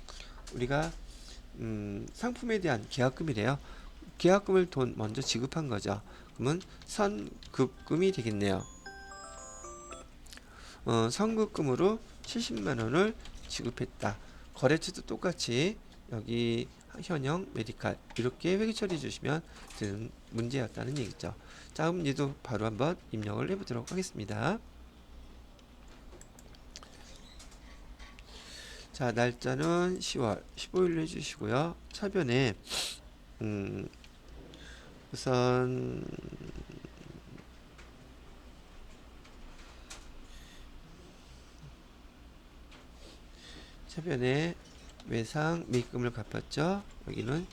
우리가 상품에 대한 계약금이래요. 계약금을 돈 먼저 지급한 거죠. 그러면 선급금이 되겠네요. 선급금으로 70만원을 지급했다. 거래처도 똑같이 여기 현형 메디칼 이렇게 회계 처리해 주시면 되는 문제였다는 얘기죠. 자, 그럼 얘도 바로 한번 입력을 해보도록 하겠습니다. 자, 날짜는 10월 15일로 해주시고요. 차변에 우선 차변에 외상 매입금을 갚았죠. 여기는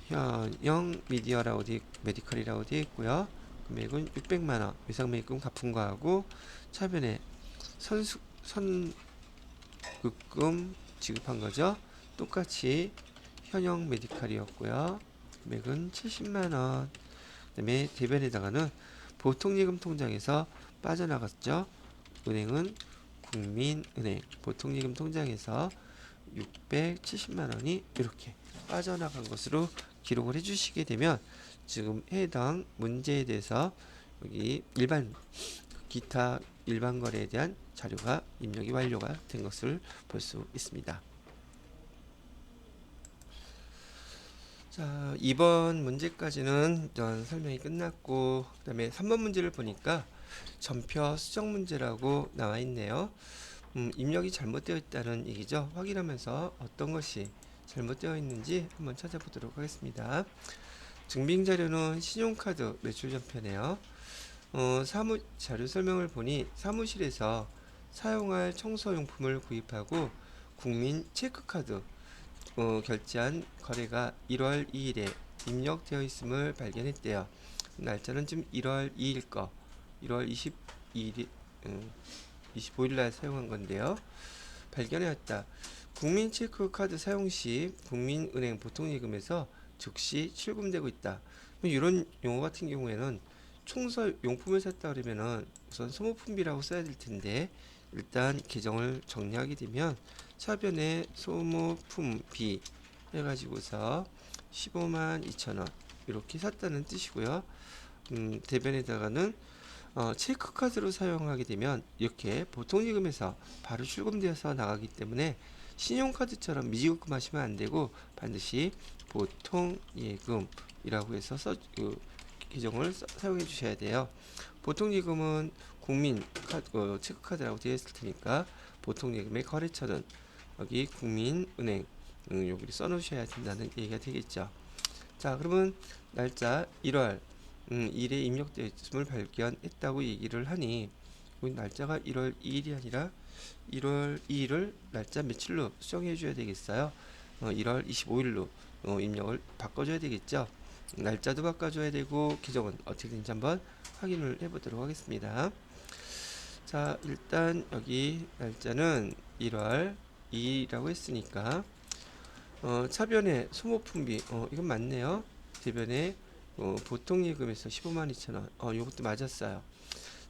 현형 미디어라고 메디컬이라고 되어 있고요. 금액은 600만원 외상 매입금 갚은 거하고 차변에 선급금 지급한 거죠. 똑같이 현형 메디칼이었고요. 금액은 70만원. 그 다음에 대변에다가는 보통예금 통장에서 빠져나갔죠. 은행은 국민은행 보통예금 통장에서 670만원이 이렇게 빠져나간 것으로 기록을 해주시게 되면 지금 해당 문제에 대해서 여기 기타 일반 거래에 대한 자료가 입력이 완료가 된 것을 볼 수 있습니다. 자, 2번 문제까지는 일단 설명이 끝났고, 그 다음에 3번 문제를 보니까 전표 수정 문제라고 나와 있네요. 입력이 잘못되어 있다는 얘기죠. 확인하면서 어떤 것이 잘못되어 있는지 한번 찾아보도록 하겠습니다. 증빙 자료는 신용카드 매출 전표네요. 자료 설명을 보니 사무실에서 사용할 청소용품을 구입하고 국민 체크카드 결제한 거래가 1월 2일에 입력되어 있음을 발견했대요. 날짜는 지금 1월 2일 거, 1월 22일, 25일 날 사용한 건데요. 발견해왔다. 국민체크카드 사용 시 국민은행 보통예금에서 즉시 출금되고 있다. 이런 용어 같은 경우에는 청소 용품을 샀다 그러면은 우선 소모품비라고 써야 될 텐데, 일단 계정을 정리하게 되면 차변에 소모품비 해가지고서 15만 2천원 이렇게 샀다는 뜻이고요. 대변에다가는 체크카드로 사용하게 되면 이렇게 보통예금에서 바로 출금되어서 나가기 때문에 신용카드처럼 미지급금하시면 안 되고 반드시 보통예금이라고 해서 계정을 사용해 주셔야 돼요. 보통예금은 국민 체크카드라고 되어 있을 테니까 보통예금의 거래처는 여기 국민은행 여기 써놓으셔야 된다는 얘기가 되겠죠. 자, 그러면 날짜 1월 1일에 입력되어 있음을 발견했다고 얘기를 하니 날짜가 1월 2일이 아니라 1월 2일을 날짜 며칠로 수정해 줘야 되겠어요. 1월 25일로 입력을 바꿔줘야 되겠죠. 날짜도 바꿔줘야 되고 계정은 어떻게 되는지 한번 확인을 해보도록 하겠습니다. 자, 일단 여기 날짜는 1월 2일이라고 했으니까 차변에 소모품비 이건 맞네요. 대변에 보통예금에서 15만 2천원 요것도 맞았어요.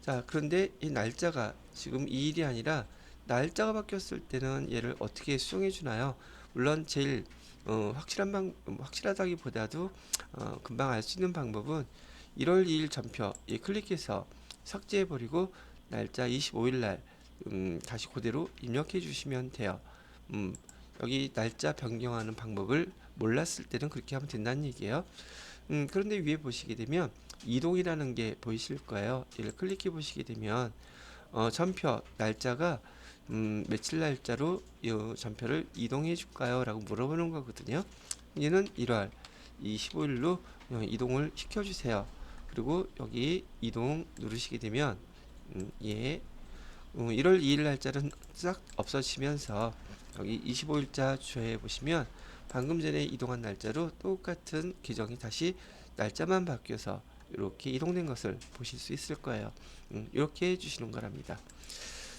자, 그런데 이 날짜가 지금 2일이 아니라 날짜가 바뀌었을 때는 얘를 어떻게 수정해 주나요? 물론 제일 확실하다기보다도 금방 알 수 있는 방법은 1월 2일 전표 클릭해서 삭제해 버리고 날짜 25일 날 다시 그대로 입력해 주시면 돼요. 여기 날짜 변경하는 방법을 몰랐을 때는 그렇게 하면 된다는 얘기예요. 그런데 위에 보시게 되면 이동이라는 게 보이실 거예요. 얘를 클릭해 보시게 되면 전표 날짜가 며칠 날짜로 이 전표를 이동해 줄까요? 라고 물어보는 거거든요. 얘는 1월 25일로 이동을 시켜 주세요. 그리고 여기 이동 누르시게 되면 예 1월 2일 날짜는 싹 없어지면서 여기 25일자 주해 보시면 방금 전에 이동한 날짜로 똑같은 계정이 다시 날짜만 바뀌어서 이렇게 이동된 것을 보실 수 있을 거예요. 이렇게 해주시는 거랍니다.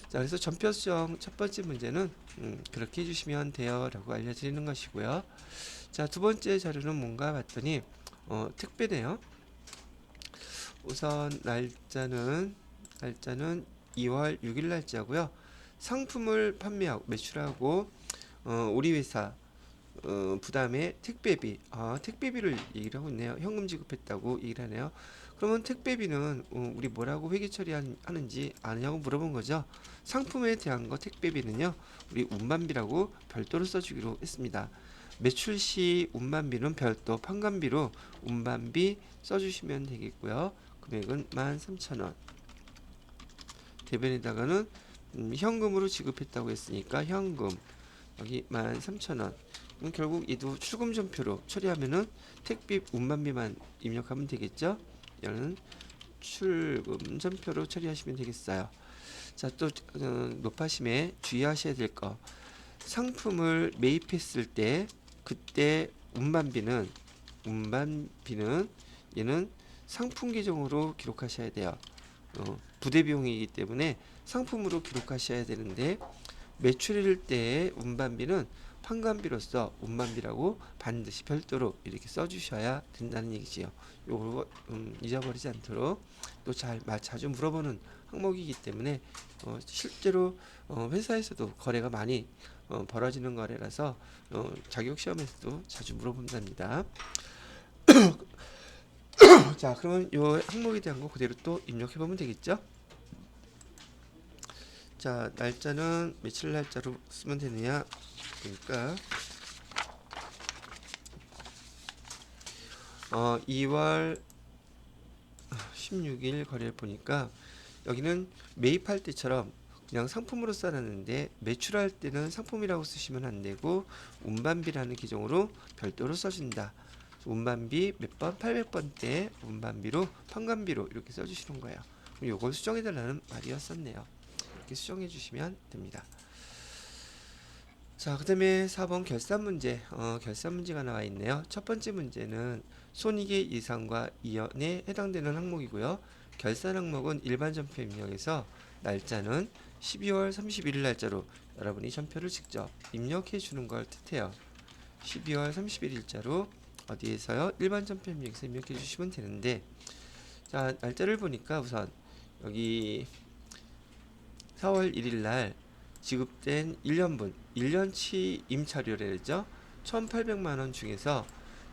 자, 그래서 전표 수정 첫 번째 문제는 그렇게 해주시면 돼요 라고 알려드리는 것이고요. 자, 두 번째 자료는 뭔가 봤더니 택배네요. 우선 날짜는 2월 6일 날짜고요. 상품을 판매하고 매출하고 우리 회사 부담에 택배비 택배비를 얘기를 하고 있네요. 현금 지급했다고 얘기를 하네요. 그러면 택배비는 우리 뭐라고 회계 처리하는지 아느냐고 물어본 거죠. 상품에 대한 거 택배비는요 우리 운반비라고 별도로 써주기로 했습니다. 매출 시 운반비는 별도 판관비로 운반비 써주시면 되겠고요. 금액은 13,000원. 대변에다가는 현금으로 지급했다고 했으니까 현금 여기 13,000원. 결국 얘도 출금 전표로 처리하면은 택비 운반비만 입력하면 되겠죠. 얘는 출금 전표로 처리하시면 되겠어요. 자, 또 높아심에 주의하셔야 될 거. 상품을 매입했을 때 그때 운반비는 얘는 상품 계정으로 기록하셔야 돼요. 부대 비용이기 때문에 상품으로 기록하셔야 되는데 매출일 때의 운반비는 판관비로서 운반비라고 반드시 별도로 이렇게 써주셔야 된다는 얘기지요. 요거 잊어버리지 않도록 또 자주 물어보는 항목이기 때문에 실제로 회사에서도 거래가 많이 벌어지는 거래라서 자격 시험에서도 자주 물어본답니다. 자, 그러면 요 항목에 대한 거 그대로 또 입력해 보면 되겠죠. 자, 날짜는 며칠 날짜로 쓰면 되느냐? 그러니까 2월 16일 거래를 보니까 여기는 매입할 때처럼 그냥 상품으로 써놨는데 매출할 때는 상품이라고 쓰시면 안 되고 운반비라는 기종으로 별도로 써준다. 운반비 몇 번? 800번대 운반비로 판관비로 이렇게 써주시는 거예요. 그럼 요걸 수정해달라는 말이었었네요. 이렇게 수정해 주시면 됩니다. 자, 그 다음에 4번 결산 문제. 결산 문제가 나와 있네요. 첫 번째 문제는 손익의 이상과 이연에 해당되는 항목이고요. 결산 항목은 일반 전표 입력에서 날짜는 12월 31일 날짜로 여러분이 전표를 직접 입력해 주는 걸 뜻해요. 12월 31일자로 어디에서요? 일반 전표 입력에서 입력해 주시면 되는데, 자, 날짜를 보니까 우선 여기 4월 1일 날 지급된 1년분, 1년치 임차료래죠. 1,800만 원 중에서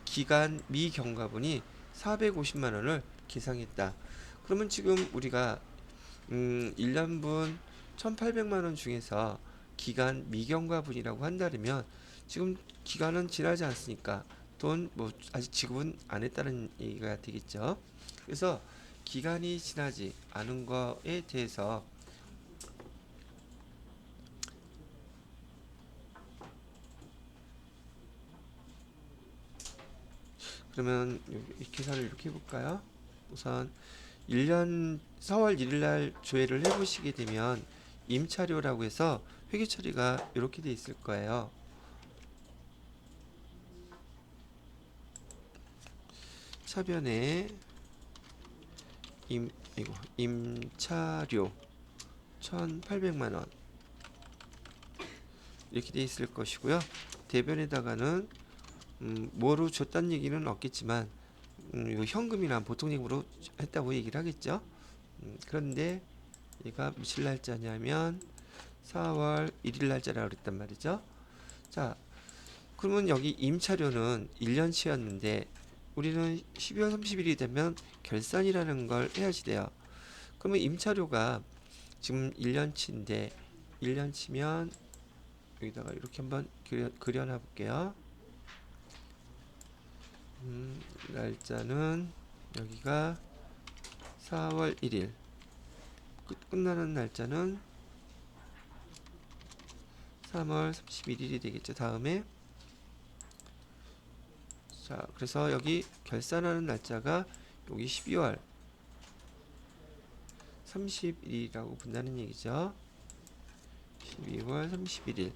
기간 미경과분이 450만 원을 계상했다. 그러면 지금 우리가 1년분 1,800만 원 중에서 기간 미경과분이라고 한다면 지금 기간은 지나지 않았으니까 돈 뭐 아직 지급은 안 했다는 얘기가 되겠죠. 그래서 기간이 지나지 않은 거에 대해서 그러면 이 계산을 이렇게 해볼까요? 우선 1년 4월 1일 날 조회를 해보시게 되면 임차료라고 해서 회계 처리가 이렇게 돼 있을 거예요. 차변에 임차료 1,800만 원 이렇게 돼 있을 것이고요. 대변에다가는 뭐로 줬다는 얘기는 없겠지만 이거 현금이나 보통예금으로 했다고 얘기를 하겠죠. 그런데 얘가 며칠 날짜냐면 4월 1일 날짜라고 그랬단 말이죠. 자, 그러면 여기 임차료는 1년치였는데 우리는 12월 30일이 되면 결산이라는 걸 해야지 돼요. 그러면 임차료가 지금 1년치인데 1년치면 여기다가 이렇게 한번 그려놔 볼게요. 날짜는 여기가 4월 1일 끝나는 날짜는 3월 31일이 되겠죠. 다음에 자, 그래서 여기 결산하는 날짜가 여기 12월 30일이라고 본다는 얘기죠. 12월 31일.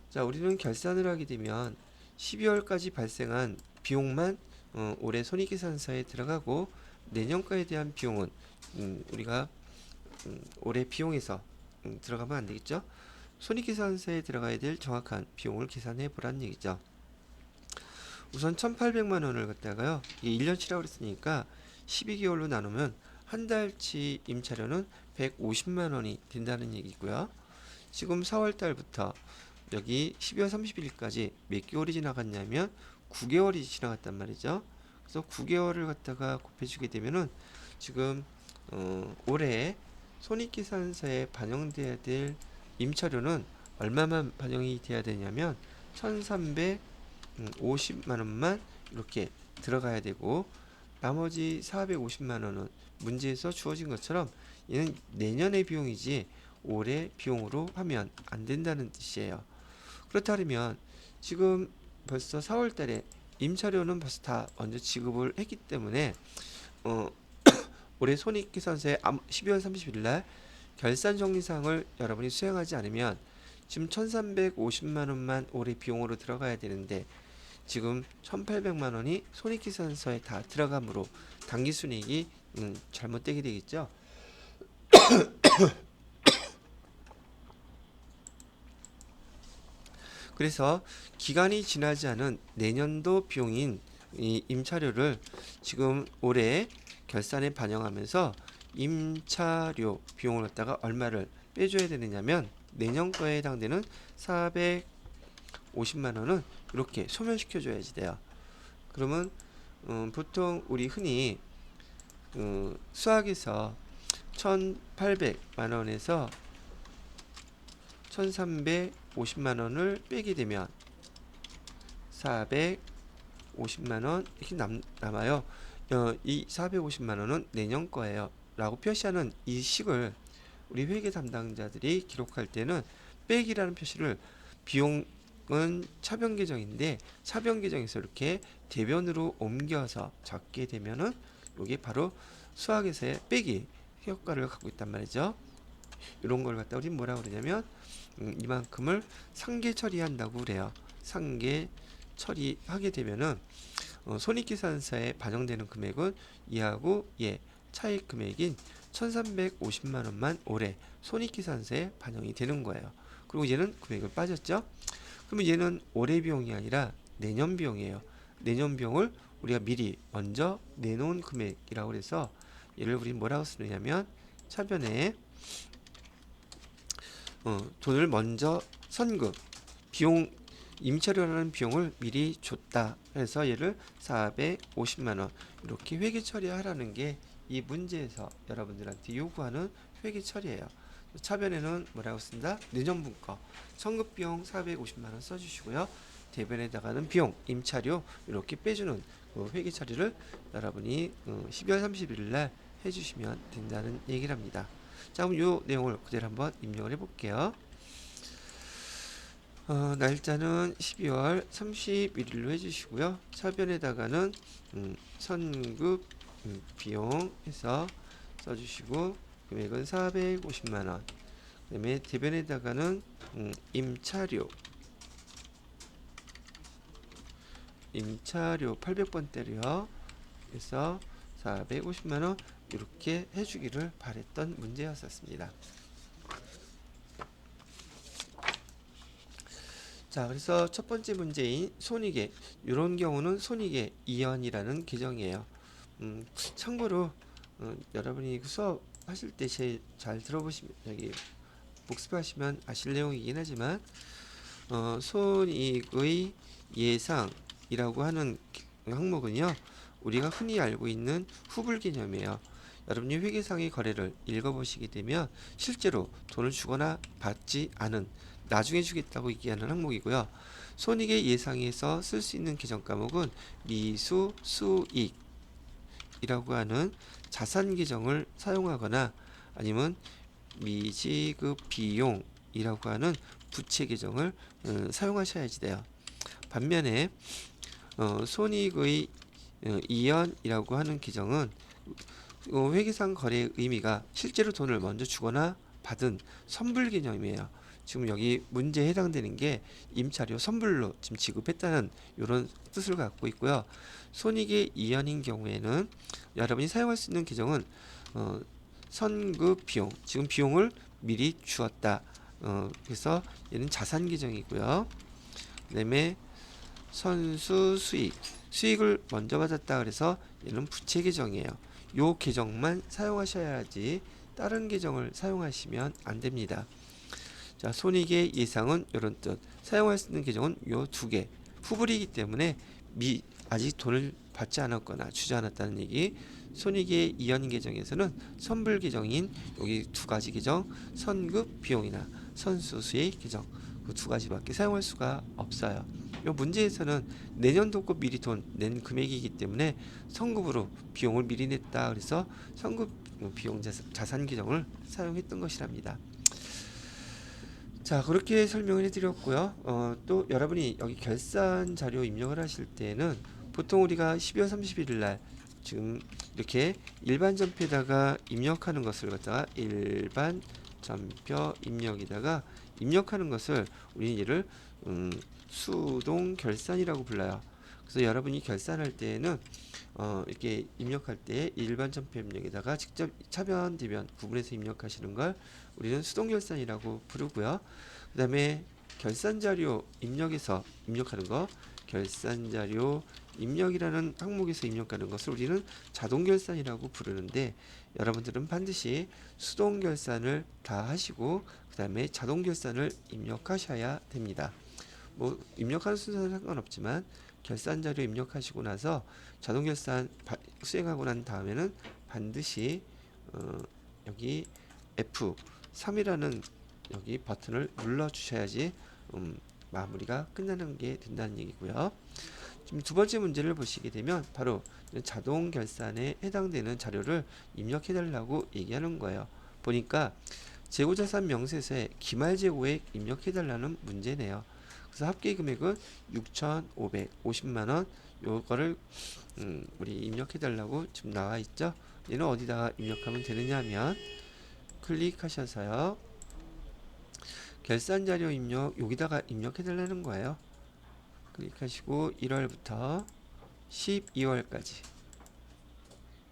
자, 우리는 결산을 하게 되면 12월까지 발생한 비용만 올해 손익계산서에 들어가고 내년까에 대한 비용은 우리가 올해 비용에서 들어가면 안 되겠죠. 손익계산서에 들어가야 될 정확한 비용을 계산해 보라는 얘기죠. 우선 1,800만 원을 갖다가요. 이게 1년치라고 그랬으니까 12개월로 나누면 한 달치 임차료는 150만 원이 된다는 얘기고요. 지금 4월 달부터 여기 12월 31일까지 몇 개월이 지나갔냐면 9개월이 지나갔단 말이죠. 그래서 9개월을 갖다가 곱해주게 되면은 지금 올해 손익계산서에 반영돼야 될 임차료는 얼마만 반영이 돼야 되냐면 1,350만 원만 이렇게 들어가야 되고 나머지 450만 원은 문제에서 주어진 것처럼 얘는 내년의 비용이지 올해 비용으로 하면 안 된다는 뜻이에요. 그렇다면 지금 벌써 4월 달에 임차료는 벌써 다 먼저 지급을 했기 때문에 올해 손익계산서에 12월 30일 날 결산 정리사항을 여러분이 수행하지 않으면 지금 1,350만 원만 올해 비용으로 들어가야 되는데 지금 1,800만 원이 손익계산서에 다 들어가므로 당기순이익이 잘못되게 되겠죠. 그래서 기간이 지나지 않은 내년도 비용인 이 임차료를 지금 올해 결산에 반영하면서 임차료 비용을 갖다가 얼마를 빼줘야 되느냐면 내년 거에 해당되는 450만 원은 이렇게 소멸시켜 줘야지 돼요. 그러면 보통 우리 흔히 수학에서 1,800만 원에서 1,350만 원을 빼게 되면 450만 원 이렇게 남아요. 이 450만 원은 내년 거예요. 라고 표시하는 이 식을 우리 회계 담당자들이 기록할 때는 빼기라는 표시를 비용은 차변 계정인데 차변 계정에서 이렇게 대변으로 옮겨서 적게 되면은 이게 바로 수학에서의 빼기 효과를 갖고 있단 말이죠. 이런 걸 갖다 우리 뭐라 그러냐면 이만큼을 상계 처리한다고 그래요. 상계 처리하게 되면은 손익계산서에 반영되는 금액은 이하고 차익 금액인 1350만 원만 올해 손익계산서에 반영이 되는 거예요. 그리고 얘는 금액을 빠졌죠. 그러면 얘는 올해 비용이 아니라 내년 비용이에요. 내년 비용을 우리가 미리 먼저 내놓은 금액이라고 해서 얘를 우리 뭐라고 쓰느냐면 차변에 돈을 먼저 선급 비용 임차료라는 비용을 미리 줬다 해서 얘를 450만 원 이렇게 회계 처리하라는 게 이 문제에서 여러분들한테 요구하는 회계 처리예요. 차변에는 뭐라고 쓴다? 내년분 거 선급 비용 450만 원 써주시고요. 대변에다가는 비용 임차료 이렇게 빼주는 그 회계 처리를 여러분이 12월 31일 날 해주시면 된다는 얘기를 합니다. 자, 그럼 이 내용을 그대로 한번 입력을 해볼게요. 날짜는 12월 31일로 해주시고요. 차변에다가는 선급 비용 해서 써주시고 금액은 450만원 그 다음에 대변에다가는 임차료 800번대로요. 그래서 450만원 이렇게 해주기를 바랬던 문제였었습니다. 자, 그래서 첫 번째 문제인 손익의 이런 경우는 손익의 이연이라는 계정이에요. 참고로 여러분이 수업 하실 때 제일 잘 들어보시면 여기 복습하시면 아실 내용이긴 하지만 손익의 예상이라고 하는 항목은요 우리가 흔히 알고 있는 후불 개념이에요. 여러분이 회계상의 거래를 읽어보시게 되면 실제로 돈을 주거나 받지 않은 나중에 주겠다고 얘기하는 항목이고요. 손익의 예상에서 쓸 수 있는 계정 과목은 미수 수익이라고 하는 자산 계정을 사용하거나 아니면 미지급 비용이라고 하는 부채 계정을 사용하셔야지 돼요. 반면에 손익의 이연이라고 하는 계정은 회계상 거래의 의미가 실제로 돈을 먼저 주거나 받은 선불 개념이에요. 지금 여기 문제에 해당되는 게 임차료 선불로 지금 지급했다는 이런 뜻을 갖고 있고요. 손익의 이연인 경우에는 여러분이 사용할 수 있는 계정은 선급 비용, 지금 비용을 미리 주었다. 그래서 얘는 자산 계정이고요. 그다음에 선수 수익, 수익을 먼저 받았다 그래서 얘는 부채 계정이에요. 요 계정만 사용하셔야지 다른 계정을 사용하시면 안 됩니다. 자, 손익의 예상은 이런 뜻. 사용할 수 있는 계정은 요 두 개. 후불이기 때문에 아직 돈을 받지 않았거나 주지 않았다는 얘기. 손익의 이연 계정에서는 선불 계정인 여기 두 가지 계정, 선급 비용이나 선수수익 계정 그 두 가지밖에 사용할 수가 없어요. 이 문제에서는 내년도 거 미리 돈 낸 금액이기 때문에 선급으로 비용을 미리 냈다 그래서 선급 비용 자산 계정을 사용했던 것이랍니다. 자, 그렇게 설명을 해드렸고요. 또 여러분이 여기 결산 자료 입력을 하실 때는 보통 우리가 12월 31일 날 지금 이렇게 일반 전표에다가 입력하는 것을 갖다가 일반 전표 입력에다가 입력하는 것을 우리는 얘를 수동 결산이라고 불러요. 그래서 여러분이 결산할 때에는 이렇게 입력할 때 일반 전표 입력에다가 직접 차변 대변 구분해서 입력하시는 걸 우리는 수동 결산이라고 부르고요. 그 다음에 결산 자료 입력에서 입력하는 거 결산 자료 입력이라는 항목에서 입력하는 것을 우리는 자동 결산이라고 부르는데 여러분들은 반드시 수동 결산을 다 하시고 그 다음에 자동 결산을 입력하셔야 됩니다. 뭐 입력하는 순서는 상관없지만 결산 자료 입력하시고 나서 자동 결산 수행하고 난 다음에는 반드시 여기 F3이라는 여기 버튼을 눌러 주셔야지 마무리가 끝나는 게 된다는 얘기고요. 지금 두 번째 문제를 보시게 되면 바로 자동 결산에 해당되는 자료를 입력해 달라고 얘기하는 거예요. 보니까 재고자산 명세서에 기말재고액 입력해 달라는 문제네요. 그래서 합계 금액은 6,550만 원. 요거를 우리 입력해 달라고 지금 나와 있죠. 얘는 어디다가 입력하면 되느냐 하면 클릭하셔서요. 결산 자료 입력 여기다가 입력해 달라는 거예요. 클릭하시고 1월부터 12월까지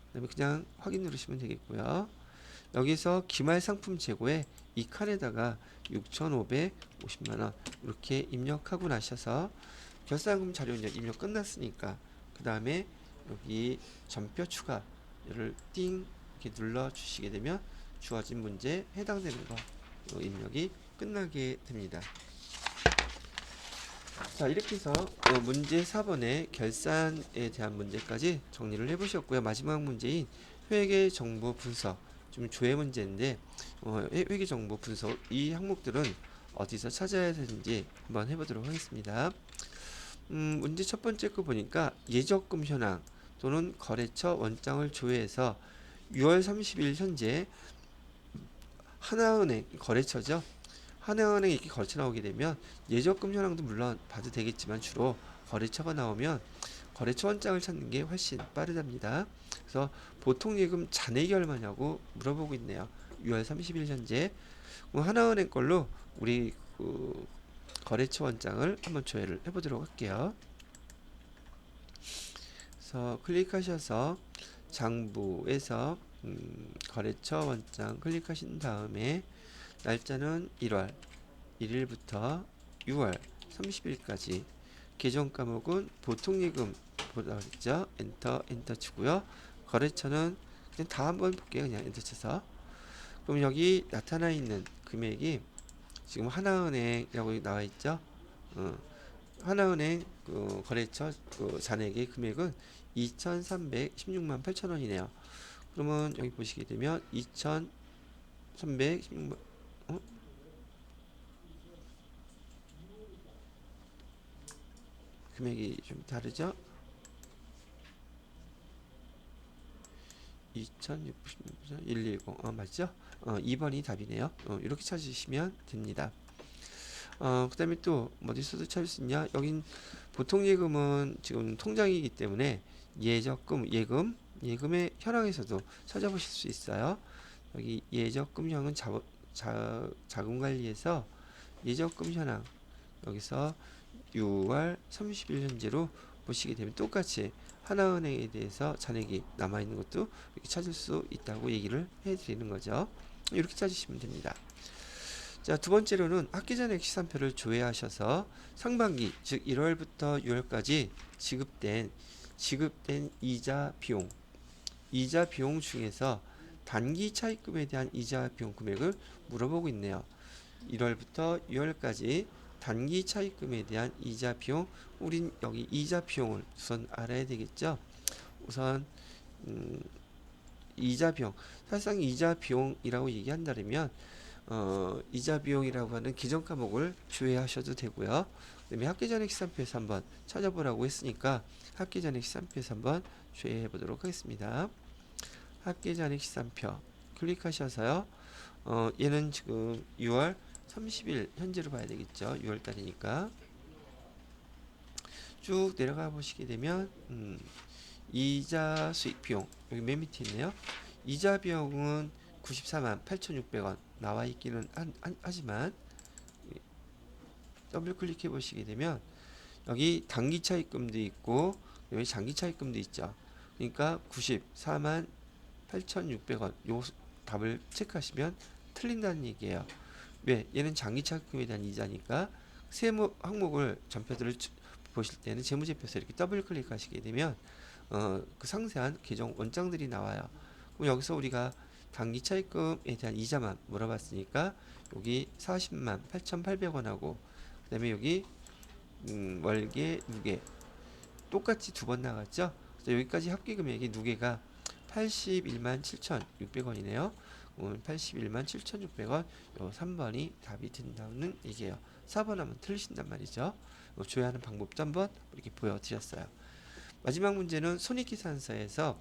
그다음에 그냥 확인 누르시면 되겠고요. 여기서 기말 상품 재고에 이 칸에다가 6,550만원 이렇게 입력하고 나셔서 결산금 자료 입력 끝났으니까 그 다음에 여기 전표 추가를 띵 이렇게 눌러 주시게 되면 주어진 문제에 해당되는 거 입력이 끝나게 됩니다. 자, 이렇게 해서 문제 4번의 결산에 대한 문제까지 정리를 해보셨고요. 마지막 문제인 회계 정보 분석, 좀 조회 문제인데 회계 정보 분석 이 항목들은 어디서 찾아야 되는지 한번 해보도록 하겠습니다. 문제 첫 번째 거 보니까 예적금 현황 또는 거래처 원장을 조회해서 6월 30일 현재 하나은행 거래처죠. 하나은행에 이렇게 거래처 나오게 되면 예적금 현황도 물론 봐도 되겠지만 주로 거래처가 나오면 거래처 원장을 찾는 게 훨씬 빠르답니다. 그래서 보통 예금 잔액이 얼마냐고 물어보고 있네요. 6월 30일 현재 하나은행 걸로 우리 거래처 원장을 한번 조회를 해보도록 할게요. 그래서 클릭하셔서 장부에서 거래처 원장 클릭하신 다음에 날짜는 1월 1일부터 6월 30일까지 계정 과목은 보통예금 보다 그랬죠. 엔터 치고요. 거래처는 그냥 다 한번 볼게요. 그냥 엔터 쳐서 그럼 여기 나타나 있는 금액이 지금 하나은행이라고 나와 있죠. 하나은행 거래처 잔액의 금액은 2,316만 8천 원이네요. 그러면 여기 보시게 되면 2,316만 금액이 좀 다르죠? 2,616, 110 맞죠? 2번이 답이네요. 이렇게 찾으시면 됩니다. 그 다음에 또 어디서도 찾을 수 있냐? 여긴 보통 예금은 지금 통장이기 때문에 예금의 현황에서도 찾아보실 수 있어요. 여기 예적금형은 자금관리에서 예적금 현황 여기서 6월 30일 현재로 보시게 되면 똑같이 하나은행에 대해서 잔액이 남아있는 것도 이렇게 찾을 수 있다고 얘기를 해드리는 거죠. 이렇게 찾으시면 됩니다. 자, 두 번째로는 학기전액 시산표를 조회하셔서 상반기 즉 1월부터 6월까지 지급된 이자 비용 중에서 단기 차입금에 대한 이자 비용 금액을 물어보고 있네요. 1월부터 6월까지 단기 차입금에 대한 이자 비용, 우린 여기 이자 비용을 우선 알아야 되겠죠. 우선 이자 비용, 사실상 이자 비용이라고 얘기한다면 이자 비용이라고 하는 기존 과목을 조회하셔도 되고요. 그다음에 학기전액 시산표에서 한번 찾아보라고 했으니까 학기전액 시산표에서 한번 조회해 보도록 하겠습니다. 학기전액 시산표 클릭하셔서요. 얘는 지금 6월 30일 현재로 봐야 되겠죠. 6월 달이니까 쭉 내려가 보시게 되면 이자 수익 비용 여기 맨 밑에 있네요. 이자 비용은 94만 8,600원 나와 있기는 하지만 더블 클릭해 보시게 되면 여기 단기 차입금도 있고 여기 장기 차입금도 있죠. 그러니까 94만 8,600원 요 답을 체크하시면 틀린다는 얘기예요. 왜? 얘는 장기 차입금에 대한 이자니까 세무 항목을 전표들을 보실 때는 재무제표에서 이렇게 더블 클릭하시게 되면 그 상세한 계정 원장들이 나와요. 그럼 여기서 우리가 단기 차입금에 대한 이자만 물어봤으니까 여기 40만 8,800원하고 그 다음에 여기 월계 누계 똑같이 두 번 나갔죠. 그래서 여기까지 합계 금액이 누계가 81만 7,600원이네요. 81만 7,600원. 요 3번이 답이 된다는 얘기예요. 4번 하면 틀리신단 말이죠. 조회하는 방법도 한번 이렇게 보여드렸어요. 마지막 문제는 손익계산서에서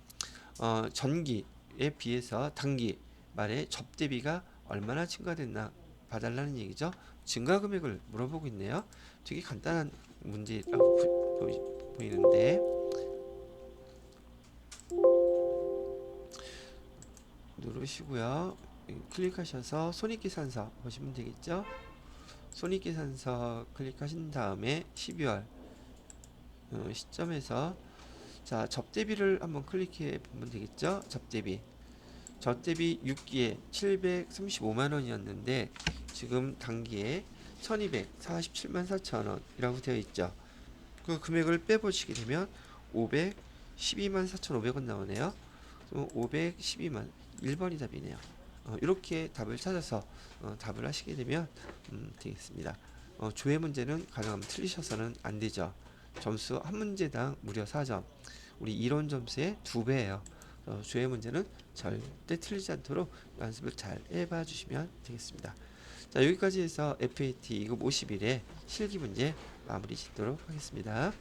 전기에 비해서 단기 말에 접대비가 얼마나 증가됐나 봐달라는 얘기죠. 증가 금액을 물어보고 있네요. 되게 간단한 문제라고 보이는데 누르시고요. 클릭하셔서 손익계산서 보시면 되겠죠. 손익계산서 클릭하신 다음에 12월 시점에서 자 접대비를 한번 클릭해 보면 되겠죠. 접대비 6기에 735만원이었는데 지금 단기에 1247만 4천원이라고 되어 있죠. 그 금액을 빼보시게 되면 512만 4,500원 나오네요. 512만 1번이 답이네요. 이렇게 답을 찾아서 답을 하시게 되면 되겠습니다. 조회 문제는 가능하면 틀리셔서는 안 되죠. 점수 한 문제당 무려 4점. 우리 이론 점수의 2배예요. 조회 문제는 절대 틀리지 않도록 연습을 잘 해봐 주시면 되겠습니다. 자, 여기까지 해서 FAT 2급 51의 실기 문제 마무리 짓도록 하겠습니다.